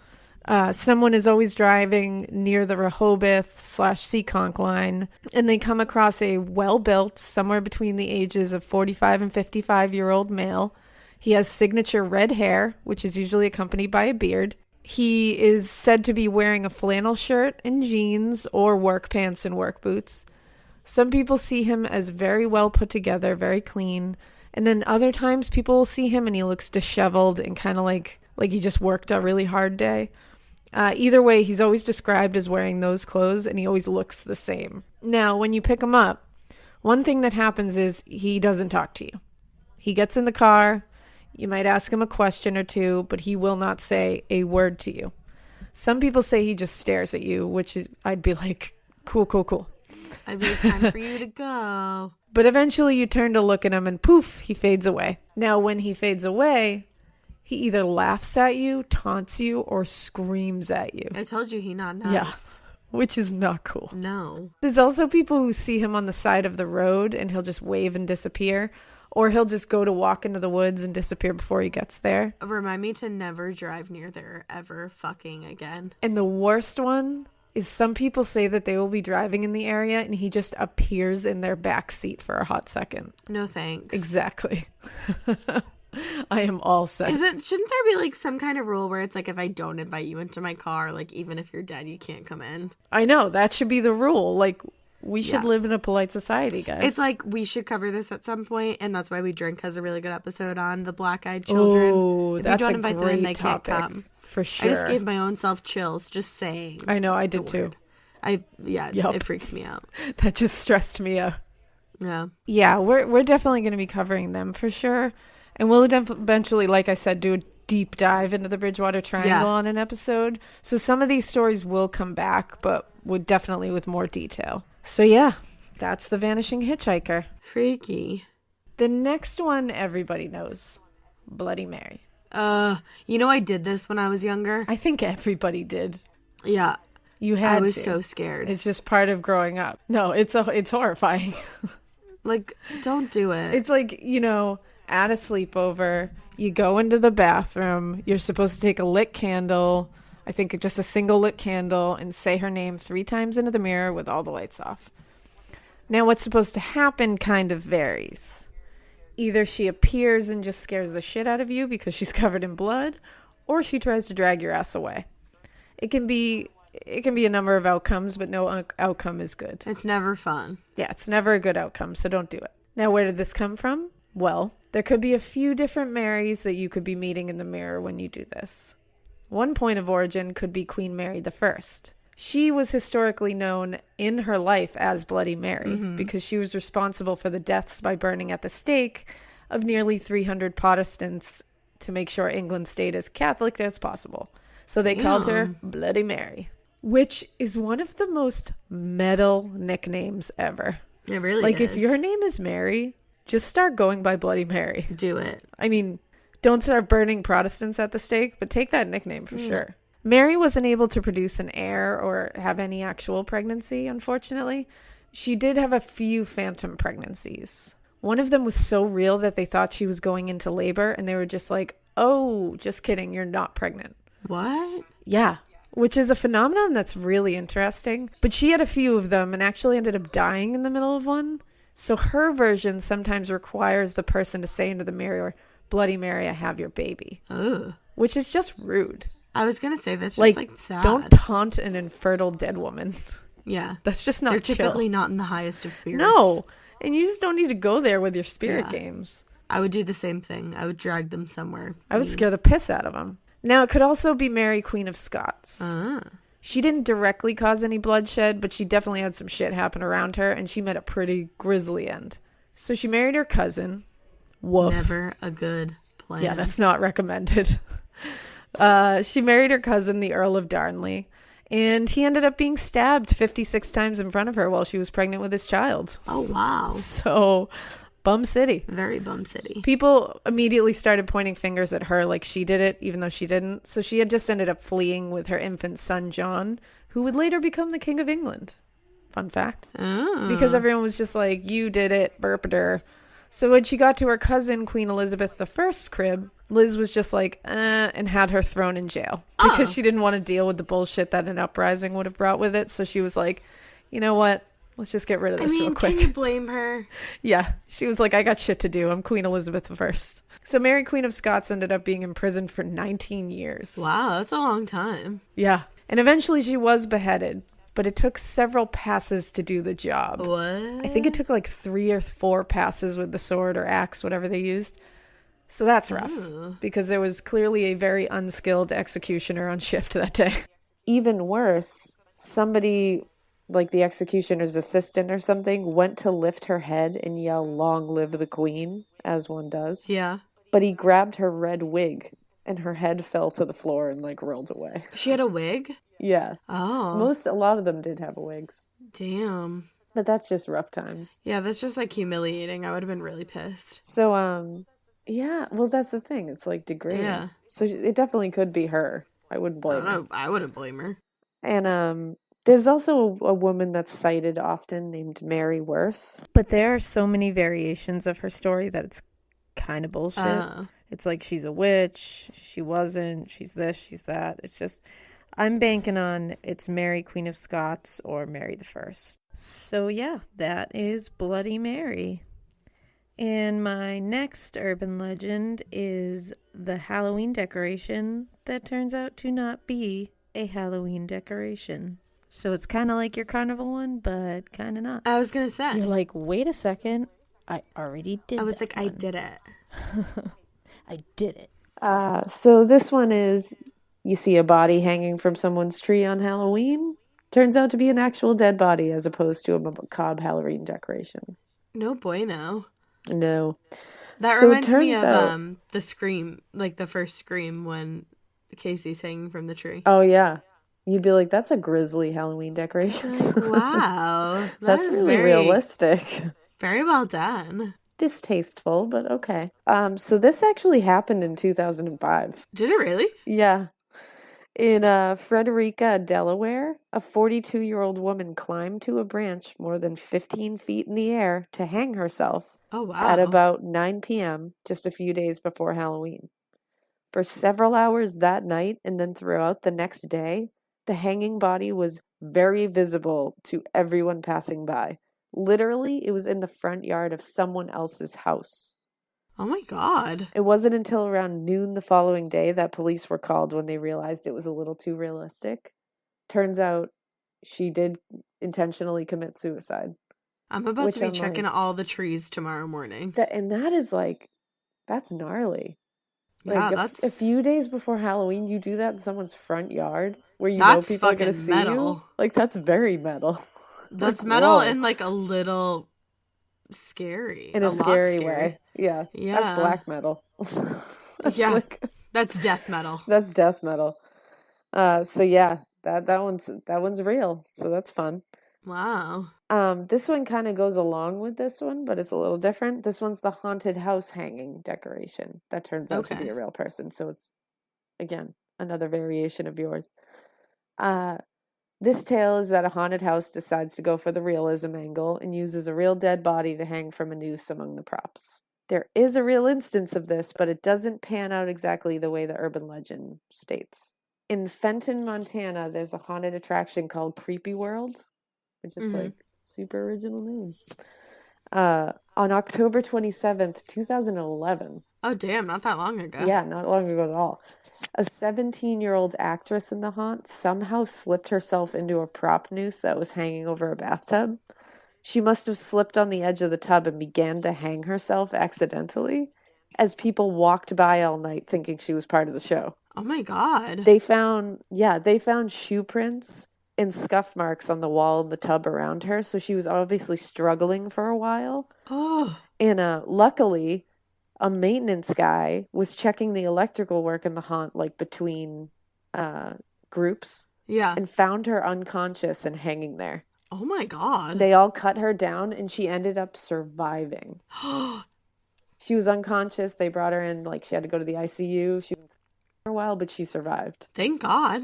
Someone is always driving near the Rehoboth/Seekonk line, and they come across a well-built, somewhere between the ages of 45 and 55-year-old male. He has signature red hair, which is usually accompanied by a beard. He is said to be wearing a flannel shirt and jeans or work pants and work boots. Some people see him as very well put together, very clean. And then other times people will see him and he looks disheveled and kind of like he just worked a really hard day. Either way, he's always described as wearing those clothes and he always looks the same. Now, when you pick him up, one thing that happens is he doesn't talk to you. He gets in the car. You might ask him a question or two, but he will not say a word to you. Some people say he just stares at you, which is, I'd be like, cool. I'd be like, time for you to go. But eventually you turn to look at him and poof, he fades away. Now, when he fades away, he either laughs at you, taunts you, or screams at you. I told you he not nice. Yeah, which is not cool. No. There's also people who see him on the side of the road and he'll just wave and disappear. Or he'll just go to walk into the woods and disappear before he gets there. Remind me to never drive near there ever fucking again. And the worst one is some people say that they will be driving in the area and he just appears in their back seat for a hot second. No thanks. Exactly. I am all set. Shouldn't there be like some kind of rule where it's like if I don't invite you into my car, like even if you're dead, you can't come in? I know. That should be the rule. Like, we should live in a polite society, guys. It's like we should cover this at some point, and that's why We Drink has a really good episode on the black-eyed children. Oh, that's you don't a invite great them in, they topic. can't come. For sure. I just gave my own self chills just saying. I know, I did too. It freaks me out. That just stressed me out. Yeah. Yeah, we're definitely going to be covering them for sure. And we'll eventually, like I said, do a deep dive into the Bridgewater Triangle on an episode. So some of these stories will come back, but definitely with more detail. So yeah. That's the Vanishing Hitchhiker. Freaky. The next one everybody knows. Bloody Mary. I did this when I was younger. I think everybody did. Yeah. You had I was to. so scared. It's just part of growing up. No, it's horrifying. Like, don't do it. It's like, at a sleepover, you go into the bathroom, you're supposed to take a lit candle, I think just a single lit candle, and say her name 3 times into the mirror with all the lights off. Now, what's supposed to happen kind of varies. Either she appears and just scares the shit out of you because she's covered in blood, or she tries to drag your ass away. It can be a number of outcomes, but no outcome is good. It's never fun. Yeah, it's never a good outcome, so don't do it. Now, where did this come from? Well, there could be a few different Marys that you could be meeting in the mirror when you do this. One point of origin could be Queen Mary I. She was historically known in her life as Bloody Mary because she was responsible for the deaths by burning at the stake of nearly 300 Protestants to make sure England stayed as Catholic as possible. So they called her Bloody Mary, which is one of the most metal nicknames ever. It really is. Like, if your name is Mary, just start going by Bloody Mary. Do it. I mean, don't start burning Protestants at the stake, but take that nickname for sure. Mary wasn't able to produce an heir or have any actual pregnancy, unfortunately. She did have a few phantom pregnancies. One of them was so real that they thought she was going into labor, and they were just like, oh, just kidding, you're not pregnant. What? Yeah, which is a phenomenon that's really interesting. But she had a few of them and actually ended up dying in the middle of one. So her version sometimes requires the person to say into the mirror, Bloody Mary, I have your baby. Ugh. Which is just rude. I was going to say that's just like sad. Don't taunt an infertile dead woman. Yeah. That's just not They're chill. typically not in the highest of spirits. No. And you just don't need to go there with your spirit games. I would do the same thing. I would drag them somewhere. I would scare the piss out of them. Now, it could also be Mary, Queen of Scots. She didn't directly cause any bloodshed, but she definitely had some shit happen around her, and she met a pretty grisly end. So she married her cousin. Woof. Never a good plan. Yeah, that's not recommended. She married her cousin, the Earl of Darnley, and he ended up being stabbed 56 times in front of her while she was pregnant with his child. Oh, wow. So Bum City. Very Bum City. People immediately started pointing fingers at her like she did it, even though she didn't. So she had just ended up fleeing with her infant son, John, who would later become the King of England. Fun fact. Oh. Because everyone was just like, you did it, burpader. So when she got to her cousin, Queen Elizabeth I's crib, Liz was just like, and had her thrown in jail. Because she didn't want to deal with the bullshit that an uprising would have brought with it. So she was like, you know what? Let's just get rid of this real quick. Can you blame her? Yeah. She was like, I got shit to do. I'm Queen Elizabeth I. So Mary, Queen of Scots, ended up being imprisoned for 19 years. Wow, that's a long time. Yeah. And eventually she was beheaded. But it took several passes to do the job. What? I think it took like 3 or 4 passes with the sword or axe, whatever they used. So that's rough. Because there was clearly a very unskilled executioner on shift that day. Even worse, somebody, like the executioner's assistant or something, went to lift her head and yell, "Long live the Queen," as one does. Yeah. But he grabbed her red wig and her head fell to the floor and like rolled away. She had a wig? Yeah. Oh. A lot of them did have wigs. Damn. But that's just rough times. Yeah, that's just like humiliating. I would have been really pissed. So, yeah, well, that's the thing. It's like degrading. Yeah. So it definitely could be her. I wouldn't blame her. I wouldn't blame her. And, there's also a woman that's cited often named Mary Worth. But there are so many variations of her story that it's kind of bullshit. It's like she's a witch, she wasn't, she's this, she's that. It's just, I'm banking on it's Mary, Queen of Scots, or Mary I. So yeah, that is Bloody Mary. And my next urban legend is the Halloween decoration that turns out to not be a Halloween decoration. So it's kind of like your carnival one, but kind of not. I was going to say. You're like, wait a second, I already did I was that like, one. I did it. I did it. So this one is, you see a body hanging from someone's tree on Halloween. Turns out to be an actual dead body as opposed to a macabre Halloween decoration. No bueno. No. That So it reminds me turns of out- the Scream, like the first Scream when Casey's hanging from the tree. Oh, yeah. You'd be like, that's a grisly Halloween decoration. Wow. That's is really very, realistic. very well done. Distasteful, but okay. So this actually happened in 2005. Did it really? Yeah. In Frederica, Delaware, a 42-year-old woman climbed to a branch more than 15 feet in the air to hang herself Oh, wow. at about 9 p.m., just a few days before Halloween. For several hours that night and then throughout the next day, the hanging body was very visible to everyone passing by. Literally, it was in the front yard of someone else's house. Oh, my God. It wasn't until around noon the following day that police were called when they realized it was a little too realistic. Turns out she did intentionally commit suicide. I'm about Which to be I'm checking like- all the trees tomorrow morning. That is like, that's gnarly. Yeah, Like that's a few days before Halloween, you do that in someone's front yard where you That's know people are going to fucking see metal. you. Like, that's very metal. that's Like, metal whoa. and like a little scary. In a lot scary way. Yeah. Yeah. That's black metal. That's Yeah. like- That's death metal. that's death metal. So yeah, that one's real. So that's fun. Wow. This one kind of goes along with this one, but it's a little different. This one's the haunted house hanging decoration that turns out to be Okay. a real person. So it's, again, another variation of yours. This tale is that a haunted house decides to go for the realism angle and uses a real dead body to hang from a noose among the props. There is a real instance of this, but it doesn't pan out exactly the way the urban legend states. In Fenton, Montana, there's a haunted attraction called Creepy World, which is like super original name. On October 27th, 2011. Oh, damn, not that long ago. Yeah, not long ago at all. A 17-year-old actress in the haunt somehow slipped herself into a prop noose that was hanging over a bathtub. She must have slipped on the edge of the tub and began to hang herself accidentally as people walked by all night thinking she was part of the show. Oh, my God. They found shoe prints and scuff marks on the wall in the tub around her, so she was obviously struggling for a while. Oh. And luckily, a maintenance guy was checking the electrical work in the haunt, like between groups, Yeah. and found her unconscious and hanging there. Oh my God. They all cut her down and she ended up surviving. She was unconscious. They brought her in, like she had to go to the ICU. She was for a while, but she survived. Thank God.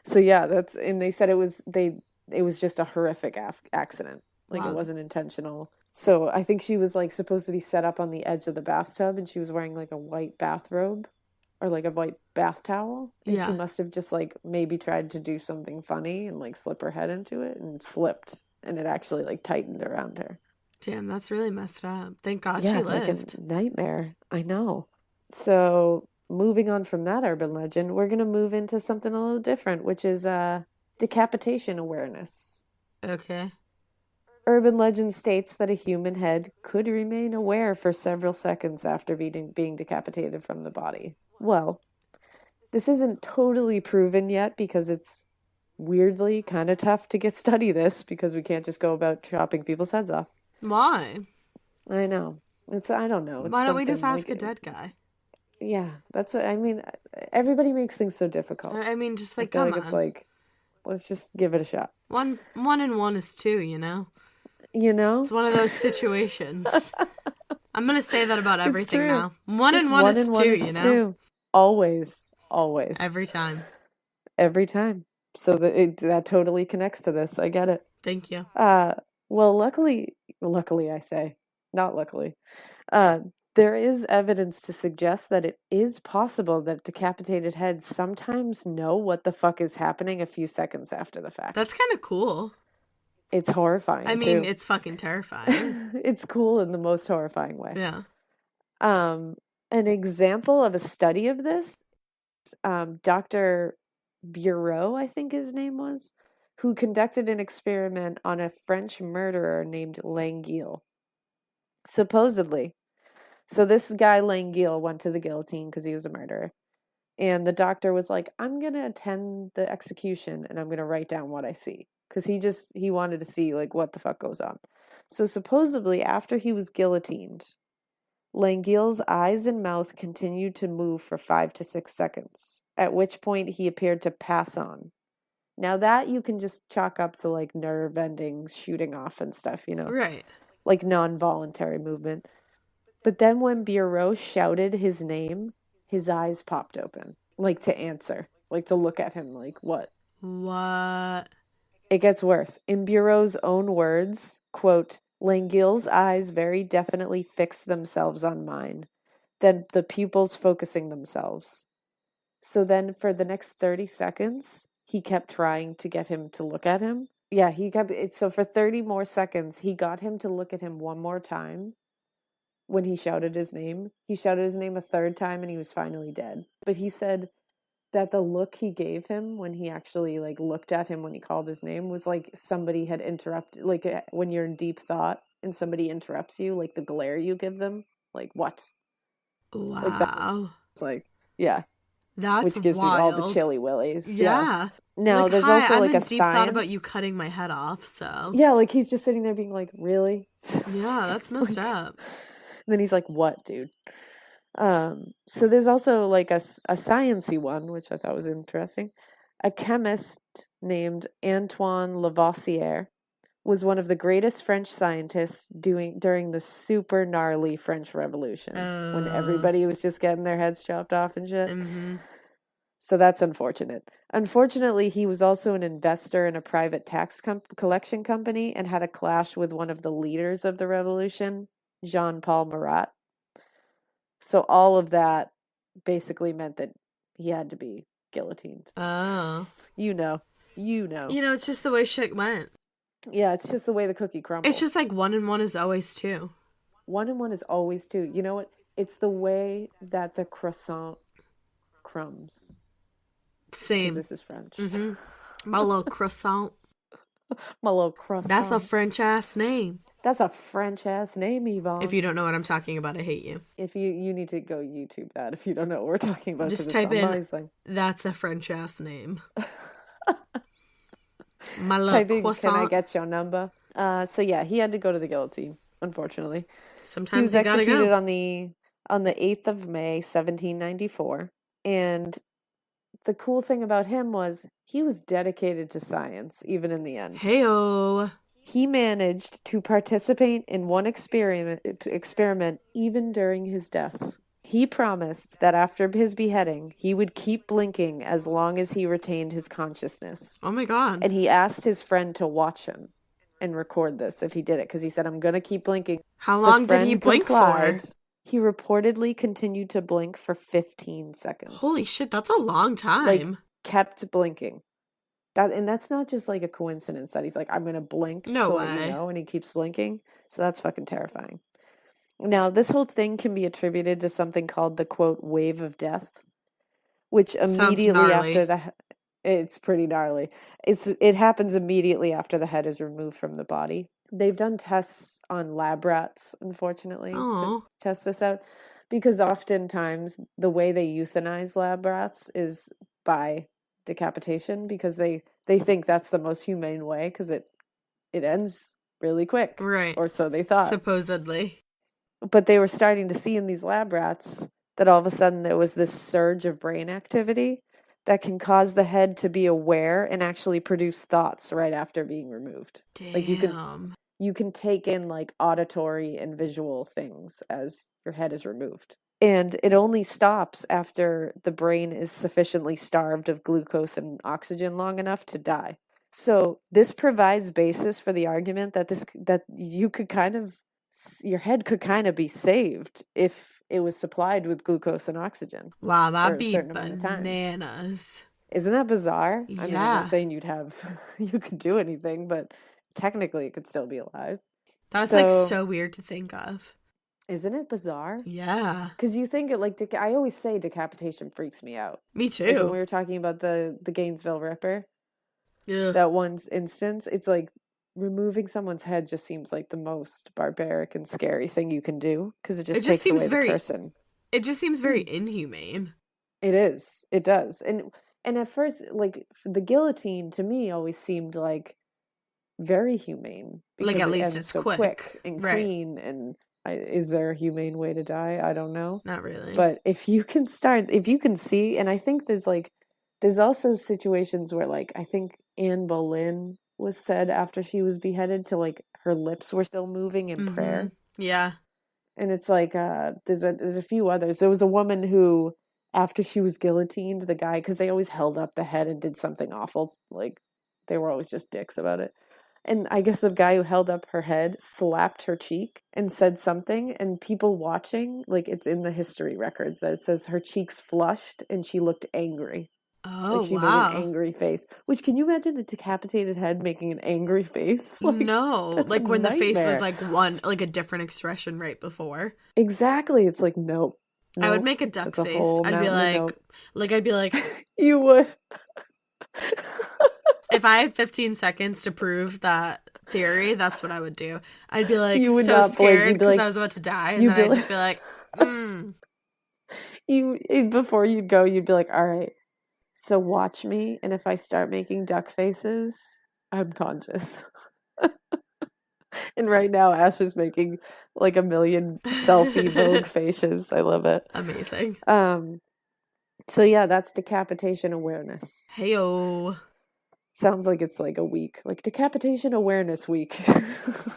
So yeah, and they said it was just a horrific accident. Like Wow. it wasn't intentional. So I think she was like supposed to be set up on the edge of the bathtub and she was wearing like a white bathrobe or like a white bath towel. And Yeah. she must have just like maybe tried to do something funny and like slip her head into it and slipped. And it actually like tightened around her. Damn, that's really messed up. Thank God she Yeah, it's lived. like a nightmare. I know. So moving on from that urban legend, we're going to move into something a little different, which is decapitation awareness. Okay. Urban legend states that a human head could remain aware for several seconds after being decapitated from the body. Well, this isn't totally proven yet because it's weirdly kind of tough to study this because we can't just go about chopping people's heads off. Why? I know. I don't know. It's Why don't we just something ask like a dead guy? Yeah, that's what I mean. Everybody makes things so difficult. I mean, just like, I feel come like on. it's like, let's just give it a shot. One and one is two, you know? You know? It's one of those situations. I'm going to say that about everything true. now. One Just and one is and two, you know? two. Always. Always. Every time. Every time. So that totally connects to this. I get it. Thank you. Well, luckily I say, not luckily, there is evidence to suggest that it is possible that decapitated heads sometimes know what the fuck is happening a few seconds after the fact. That's kind of cool. It's horrifying. I mean, too. it's fucking terrifying. It's cool in the most horrifying way. Yeah. An example of a study of this, Dr. Bureau, I think his name was, who conducted an experiment on a French murderer named Languille. Supposedly. So this guy Languille went to the guillotine because he was a murderer. And the doctor was like, I'm going to attend the execution and I'm going to write down what I see. Because he wanted to see like what the fuck goes on. So supposedly after he was guillotined, Languille's eyes and mouth continued to move for 5 to 6 seconds, at which point he appeared to pass on. Now that you can just chalk up to like nerve endings shooting off and stuff, you know? Right. Like non-voluntary movement. But then when Bureau shouted his name, his eyes popped open, like to answer, like to look at him, like what? What? It gets worse. In Bureau's own words, quote, Languille's eyes very definitely fixed themselves on mine, then the pupils focusing themselves. So then for the next 30 seconds, he kept trying to get him to look at him. Yeah, he kept it. So for 30 more seconds, he got him to look at him one more time. When he shouted his name a third time and he was finally dead. But he said that the look he gave him when he actually like looked at him when he called his name was like somebody had interrupted, like when you're in deep thought and somebody interrupts you, like the glare you give them, like what? Wow. It's like, yeah. That's which gives wild. me all the chilly willies. Yeah. Now like, there's hi, also I'm like in a deep science. thought about you cutting my head off, so. Yeah, like he's just sitting there being like, really? Yeah, that's messed up. And then he's like, what, dude? So there's also like a science-y one, which I thought was interesting. A chemist named Antoine Lavoisier was one of the greatest French scientists during the super gnarly French Revolution when everybody was just getting their heads chopped off and shit. Mm-hmm. So that's unfortunate. Unfortunately, he was also an investor in a private tax collection company and had a clash with one of the leaders of the revolution, Jean-Paul Marat. So all of that basically meant that he had to be guillotined. Oh. You know. You know, it's just the way shit went. Yeah, it's just the way the cookie crumbles. It's just like 1 and 1 is always 2. 1 and 1 is always 2. You know what? It's the way that the croissant crumbs. Same. This is French. Mm-hmm. My little croissant. My little croissant. That's a French-ass name. That's a French-ass name, Yvonne. If you don't know what I'm talking about, I hate you. If you need to go YouTube that if you don't know what we're talking about. Just 'cause type it's in, amazing. that's a French-ass name. My little Type in, croissant. can I get your number? So yeah, he had to go to the guillotine, unfortunately. Sometimes He was you gotta executed go. on the 8th of May, 1794. And the cool thing about him was he was dedicated to science, even in the end. Heyo. He managed to participate in one experiment even during his death. He promised that after his beheading, he would keep blinking as long as he retained his consciousness. Oh my God. And he asked his friend to watch him and record this if he did it, because he said, I'm going to keep blinking. How long did he blink for? He reportedly continued to blink for 15 seconds. Holy shit, that's a long time. Like, kept blinking. That's not just like a coincidence that he's like, I'm going to blink. No way. Let you know, and he keeps blinking. So that's fucking terrifying. Now, this whole thing can be attributed to something called the, quote, wave of death, which immediately after the... It's pretty gnarly. It happens immediately after the head is removed from the body. They've done tests on lab rats, unfortunately, to test this out, because oftentimes the way they euthanize lab rats is by decapitation, because they think that's the most humane way, because it ends really quick. Right. Or so they thought. Supposedly. But they were starting to see in these lab rats that all of a sudden there was this surge of brain activity that can cause the head to be aware and actually produce thoughts right after being removed. Damn. Like you can take in like auditory and visual things as your head is removed. And it only stops after the brain is sufficiently starved of glucose and oxygen long enough to die. So this provides basis for the argument that you could kind of, your head could kind of be saved if it was supplied with glucose and oxygen. Wow, that'd be bananas. Isn't that bizarre? Yeah. I mean, I'm not saying you could do anything, but technically it could still be alive. That's like so weird to think of. Isn't it bizarre? Yeah. Because you think it like, I always say decapitation freaks me out. Me too. Like when we were talking about the Gainesville Ripper, that one instance, it's like removing someone's head just seems like the most barbaric and scary thing you can do, because it just takes away the person. It just seems very inhumane. It is. It does. And at first, like, the guillotine to me always seemed like very humane. Like at least it's so quick and clean. And is there a humane way to die? I don't know. Not really. But if you can see, and I think there's also situations where, like, I think Anne Boleyn was said after she was beheaded to, like, her lips were still moving in prayer. Yeah. And it's like there's a few others. There was a woman who, after she was guillotined, the guy, because they always held up the head and did something awful, like they were always just dicks about it. And I guess the guy who held up her head slapped her cheek and said something, and people watching, like, it's in the history records that it says her cheeks flushed and she looked angry. Oh, like she wow. made an angry face. Which, can you imagine a decapitated head making an angry face? Like, no. Like when the face was like a different expression right before. Exactly. It's like, nope. I would make a duck face. I'd be like you would. If I had 15 seconds to prove that theory, that's what I would do. I'd be like, you would so not scared because I was about to die, and then I'd just be like, Before you'd go, you'd be like, all right, so watch me, and if I start making duck faces, I'm conscious. And right now, Ash is making like a million selfie Vogue faces. I love it. Amazing. So yeah, that's decapitation awareness. Heyo. Sounds like it's like a week, like Decapitation Awareness Week.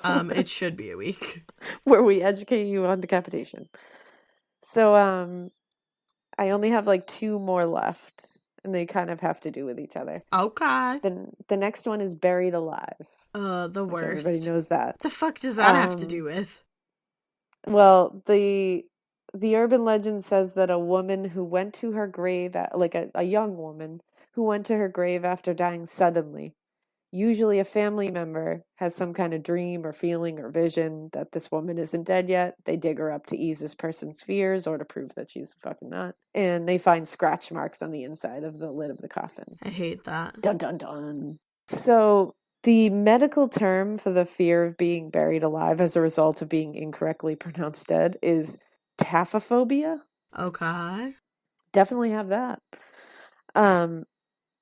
It should be a week where we educate you on decapitation. So I only have like 2 more left, and they kind of have to do with each other. Okay. Then the next one is buried alive. The worst. Everybody knows that. The fuck does that have to do with? Well, the urban legend says that a woman who went to her grave, like a young woman who went to her grave after dying suddenly, usually a family member, has some kind of dream or feeling or vision that this woman isn't dead yet. They dig her up to ease this person's fears or to prove that she's fucking not. And they find scratch marks on the inside of the lid of the coffin. I hate that. Dun dun dun. So the medical term for the fear of being buried alive as a result of being incorrectly pronounced dead is taphophobia. Okay. Definitely have that.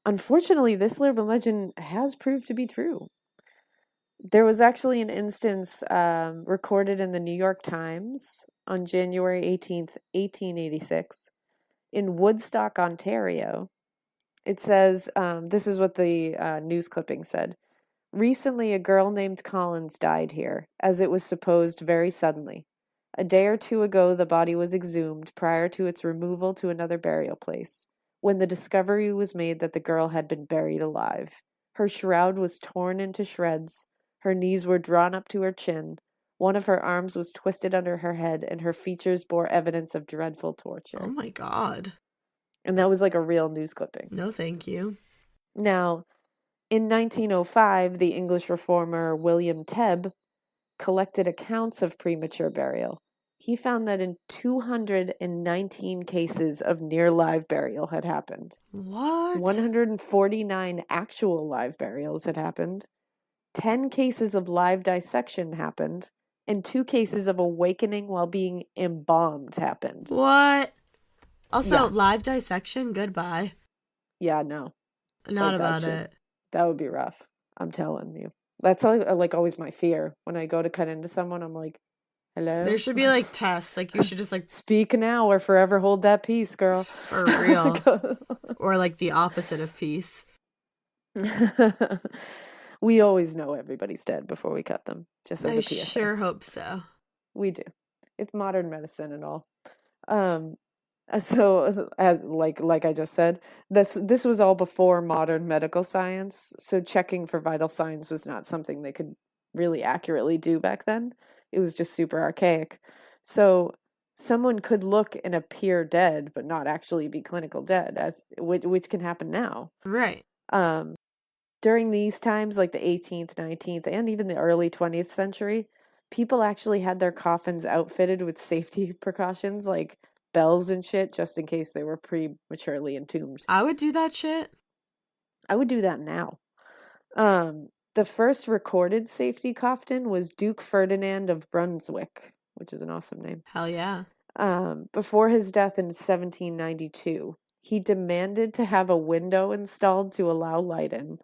Unfortunately, this urban legend has proved to be true. There was actually an instance recorded in the New York Times on January 18th, 1886, in Woodstock, Ontario, It says, this is what the news clipping said. Recently, a girl named Collins died here, as it was supposed very suddenly. A day or two ago, the body was exhumed prior to its removal to another burial place, when the discovery was made that the girl had been buried alive. Her shroud was torn into shreds, her knees were drawn up to her chin, one of her arms was twisted under her head, and her features bore evidence of dreadful torture. Oh my God. And that was like a real news clipping. No, thank you. Now, in 1905, the English reformer William Tebb collected accounts of premature burial. He found that in 219 cases of near live burial had happened. What? 149 actual live burials had happened. 10 cases of live dissection happened. And 2 cases of awakening while being embalmed happened. What? Also, Yeah. live dissection, goodbye. Yeah, no. Not Like, about that it. That would be rough. I'm telling you. That's like always my fear. When I go to cut into someone, I'm like, hello? There should be like tests. Like you should just like Speak now or forever hold that peace, girl. for real. Or like the opposite of peace. We always know everybody's dead before we cut them, just as I a PSA. sure hope so. We do. It's modern medicine and all. So as like I just said, this was all before modern medical science. So checking for vital signs was not something they could really accurately do back then. It was just super archaic. So someone could look and appear dead, but not actually be clinical dead, which can happen now. Right. During these times, like the 18th, 19th, and even the early 20th century, people actually had their coffins outfitted with safety precautions, like bells and shit, just in case they were prematurely entombed. I would do that shit. I would do that now. The first recorded safety coffin was Duke Ferdinand of Brunswick, which is an awesome name. Hell yeah. Before his death in 1792, he demanded to have a window installed to allow light in,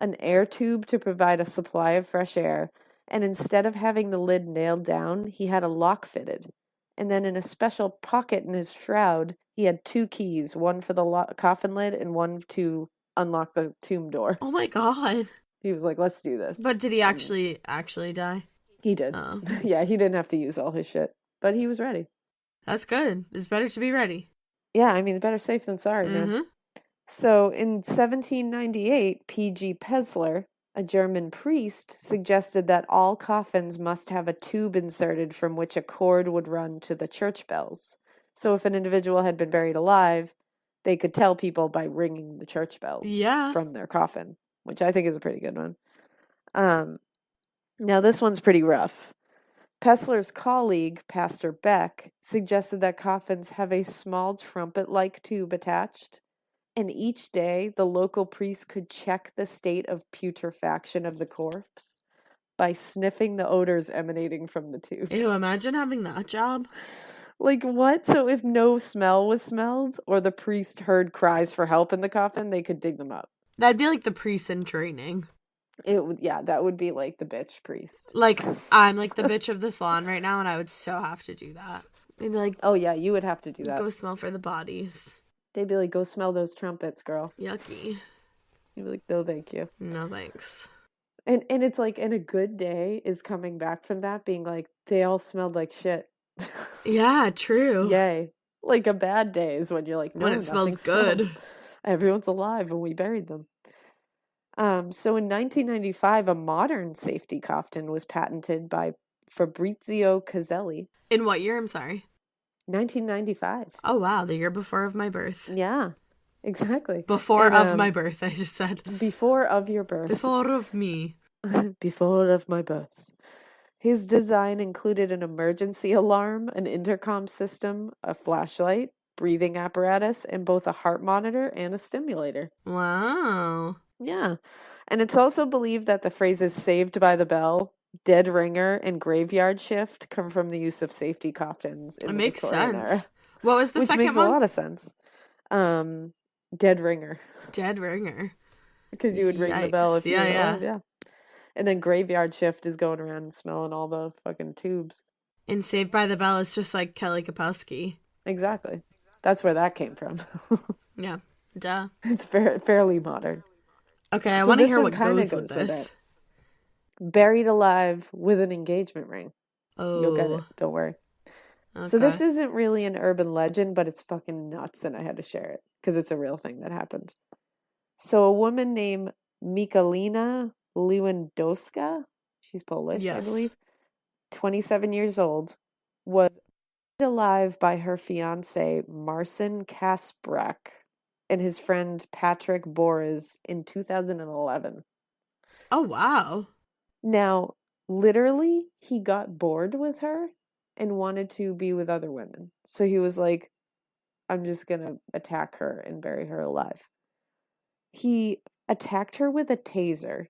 an air tube to provide a supply of fresh air, and instead of having the lid nailed down, he had a lock fitted. And then in a special pocket in his shroud, he had 2 keys, one for the coffin lid and one to unlock the tomb door. Oh my God. He was like, let's do this. But did he actually die? He did. Oh. Yeah, he didn't have to use all his shit, but he was ready. That's good. It's better to be ready. Yeah, I mean, better safe than sorry, man. Mm-hmm. So in 1798, P.G. Pesler, a German priest, suggested that all coffins must have a tube inserted from which a cord would run to the church bells. So if an individual had been buried alive, they could tell people by ringing the church bells from their coffin, which I think is a pretty good one. Now this one's pretty rough. Pesler's colleague, Pastor Beck, suggested that coffins have a small trumpet-like tube attached, and each day the local priest could check the state of putrefaction of the corpse by sniffing the odors emanating from the tube. Ew, imagine having that job. Like, what? So if no smell was smelled, or the priest heard cries for help in the coffin, they could dig them up. That'd be like the priest in training. That would be like the bitch priest. Like, I'm like the bitch of the salon right now, and I would so have to do that. They'd be like, oh yeah, you would have to do that. Go smell for the bodies. They'd be like, go smell those trumpets, girl. Yucky. You'd be like, no, thank you. No thanks. And it's like, and a good day is coming back from that being like, they all smelled like shit. Yeah, true. Yay. Like a bad day is when you're like, no, when it smells good. Everyone's alive and we buried them. So in 1995, a modern safety coffin was patented by Fabrizio Caselli. In what year? I'm sorry. 1995. Oh, wow. The year before of my birth. Yeah, exactly. Before of my birth, I just said. Before of your birth. Before of me. Before of my birth. His design included an emergency alarm, an intercom system, a flashlight, breathing apparatus, and both a heart monitor and a stimulator. Wow. Yeah. And it's also believed that the phrases saved by the bell, dead ringer, and graveyard shift come from the use of safety coffins in it the makes Victorian sense. era. What was the second one? Which makes a lot of sense. Dead ringer. Dead ringer. Because you would ring the bell if you were alive. Yeah. And then graveyard shift is going around and smelling all the fucking tubes. And Saved by the Bell is just like Kelly Kapowski. Exactly. That's where that came from. Yeah. Duh. It's fairly modern. Okay, I So want to this hear one what kinda goes with goes with this. it. Buried alive with an engagement ring. You'll get it. Oh, Don't worry. So this okay. isn't really an urban legend, but it's fucking nuts, and I had to share it because it's a real thing that happened. So a woman named Michalina Lewandowska, she's Polish, I Yes. believe, 27 years old, was buried alive by her fiance Marcin Kasprak and his friend Patrick Boris in 2011. Oh, wow. Now, literally, he got bored with her and wanted to be with other women. So he was like, I'm just going to attack her and bury her alive. He attacked her with a taser.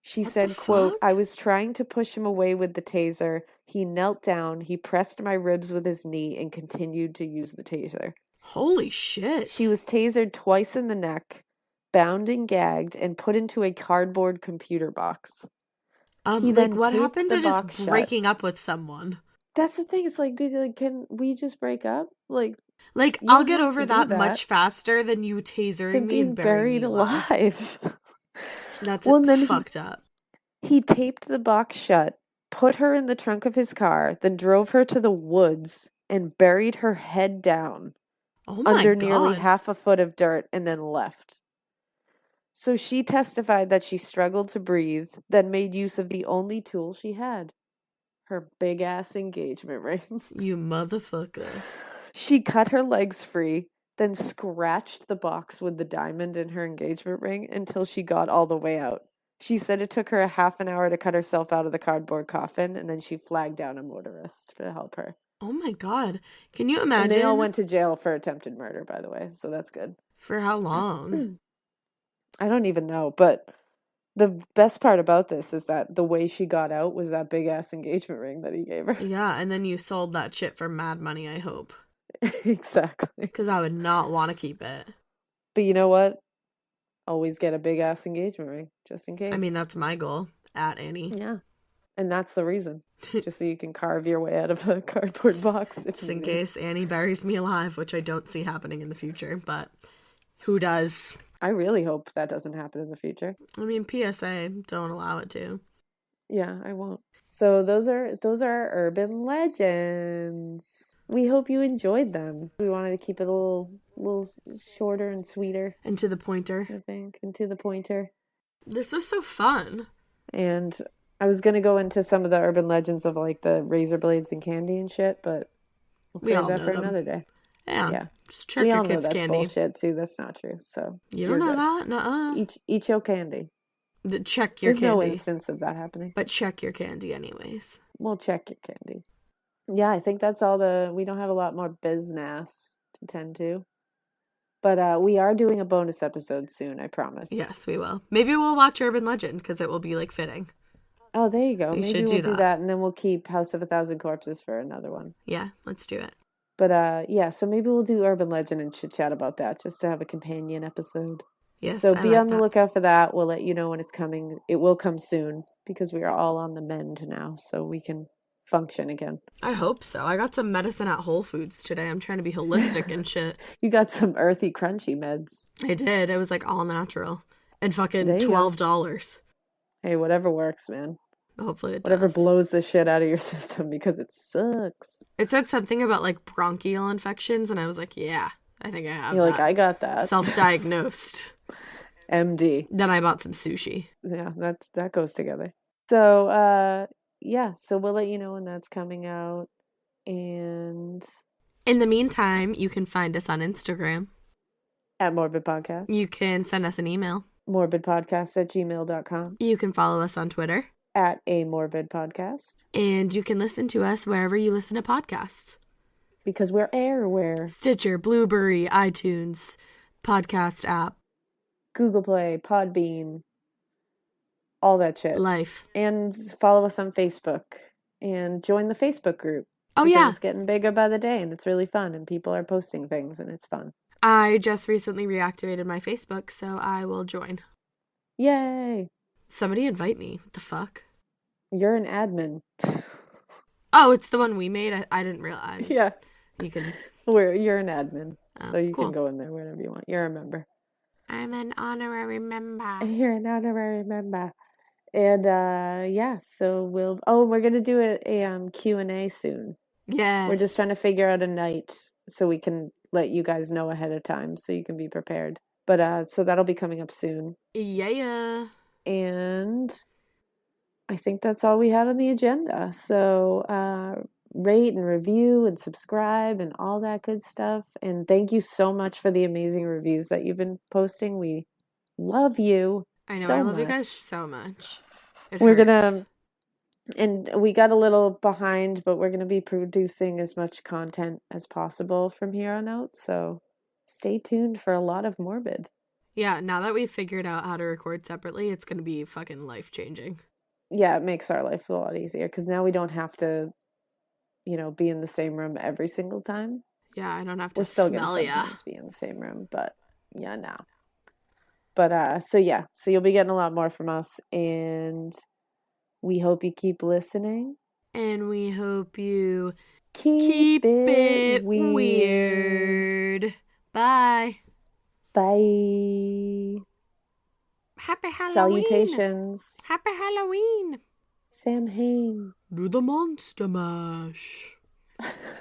She What said, the quote, fuck? I was trying to push him away with the taser. He knelt down, he pressed my ribs with his knee and continued to use the taser. Holy shit. She was tasered twice in the neck, bound and gagged, and put into a cardboard computer box. He like, then what taped happened the to just box shut. breaking up with someone? That's the thing. It's like, basically, can we just break up? Like Like, you I'll don't get have over to do that that. much faster than you tasering than me and being burying buried me alive. alive. That's Well, and then fucked up. He taped the box shut, put her in the trunk of his car, then drove her to the woods and buried her head down Oh my under god. nearly half a foot of dirt and then left. So she testified that she struggled to breathe, then made use of the only tool she had, her big ass engagement ring. You motherfucker. She cut her legs free, then scratched the box with the diamond in her engagement ring until she got all the way out. She said it took her a half an hour to cut herself out of the cardboard coffin, and then she flagged down a motorist to help her. Oh my god. Can you And imagine? they all went to jail for attempted murder, by the way, so that's good. For how long? I don't even know, but the best part about this is that the way she got out was that big ass engagement ring that he gave her. Yeah, and then you sold that shit for mad money, I hope. Exactly. Because I would not want to keep it. But you know what? Always get a big ass engagement ring, just in case. I mean, that's my goal at Annie. Yeah. And that's the reason. Just so you can carve your way out of a cardboard box. Just in case Annie buries me alive, which I don't see happening in the future, but who does? I really hope that doesn't happen in the future. I mean, PSA, don't allow it to. Yeah, I won't. So those are our urban legends. We hope you enjoyed them. We wanted to keep it a little shorter and sweeter, And to the pointer. I think, and to the pointer. This was so fun. And I was gonna go into some of the urban legends of like the razor blades and candy and shit, but We we'll all save that know for them. another day. Yeah. Yeah. Just check We your all know kids' that's candy. bullshit too. That's not true. So You don't you're know good. that? Nuh-uh. Eat your candy. Check your There's no candy. instance of that happening. But check your candy anyways. We'll check your candy. Yeah, I think that's all we don't have a lot more business to tend to. But we are doing a bonus episode soon, I promise. Yes, we will. Maybe we'll watch Urban Legend because it will be like fitting. Oh, there you go. We Maybe should we'll do do that. that, and then we'll keep House of a Thousand Corpses for another one. Yeah, let's do it. But yeah, so maybe we'll do Urban Legend and chit chat about that just to have a companion episode. Yes, So I be like on the that. lookout for that. We'll let you know when it's coming. It will come soon because we are all on the mend now, so we can function again. I hope so. I got some medicine at Whole Foods today. I'm trying to be holistic and shit. You got some earthy, crunchy meds. I did. It was like all natural. And fucking There you go. $12. Hey, whatever works, man. Hopefully it Whatever does. blows the shit out of your system because it sucks. It said something about like bronchial infections, and I was like, yeah, I think I have You're that. like, I got that. Self-diagnosed. MD. Then I bought some sushi. Yeah, that goes together. So, yeah, so we'll let you know when that's coming out. And In the meantime, you can find us on Instagram. at Morbid Podcast. You can send us an email. morbidpodcast@gmail.com. You can follow us on Twitter. At A Morbid Podcast. And you can listen to us wherever you listen to podcasts. Because we're everywhere. Stitcher, Blueberry, iTunes, podcast app, Google Play, Podbean, all that shit. life. And follow us on Facebook. And join the Facebook group. Oh, because yeah. It's getting bigger by the day and it's really fun. And people are posting things and it's fun. I just recently reactivated my Facebook, so I will join. Yay! Somebody invite me. What the fuck? You're an admin. Oh, it's the one we made? I didn't realize. Yeah. You can... You're an admin. Oh, So you cool. can go in there whenever you want. You're a member. I'm an honorary member. You're an honorary member. And yeah, so we're gonna do a Q&A soon. Yes. We're just trying to figure out a night so we can let you guys know ahead of time so you can be prepared. But so that'll be coming up soon. Yeah. And I think that's all we had on the agenda. So rate and review and subscribe and all that good stuff. And thank you so much for the amazing reviews that you've been posting. We love you. I know, so I love you much. guys so much. We're gonna, and we got a little behind, but we're gonna be producing as much content as possible from here on out. So stay tuned for a lot of Morbid. Yeah, now that we've figured out how to record separately, it's gonna be fucking life-changing. Yeah, it makes our life a lot easier because now we don't have to, be in the same room every single time. Yeah, I don't have to We're still smell gonna ya. sometimes be in the same room, but yeah, now. But so you'll be getting a lot more from us, and we hope you keep listening. And we hope you Keep it weird. Bye. Bye. Happy Halloween. Salutations. Happy Halloween. Samhain. Do the monster mash.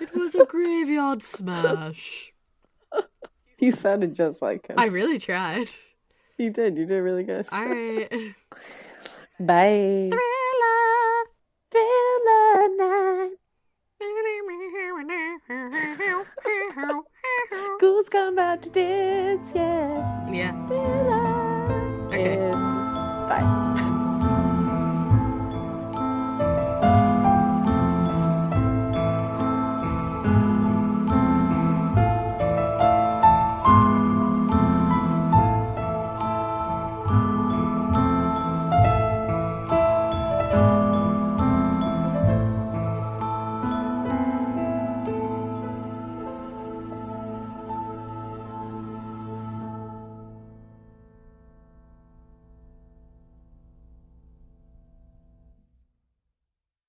It was a graveyard smash. You sounded just like him. I really tried. You did. You did really good. All right. Bye. Thriller night. Ghouls come out to dance, yeah. Yeah. Thriller. Okay. And bye.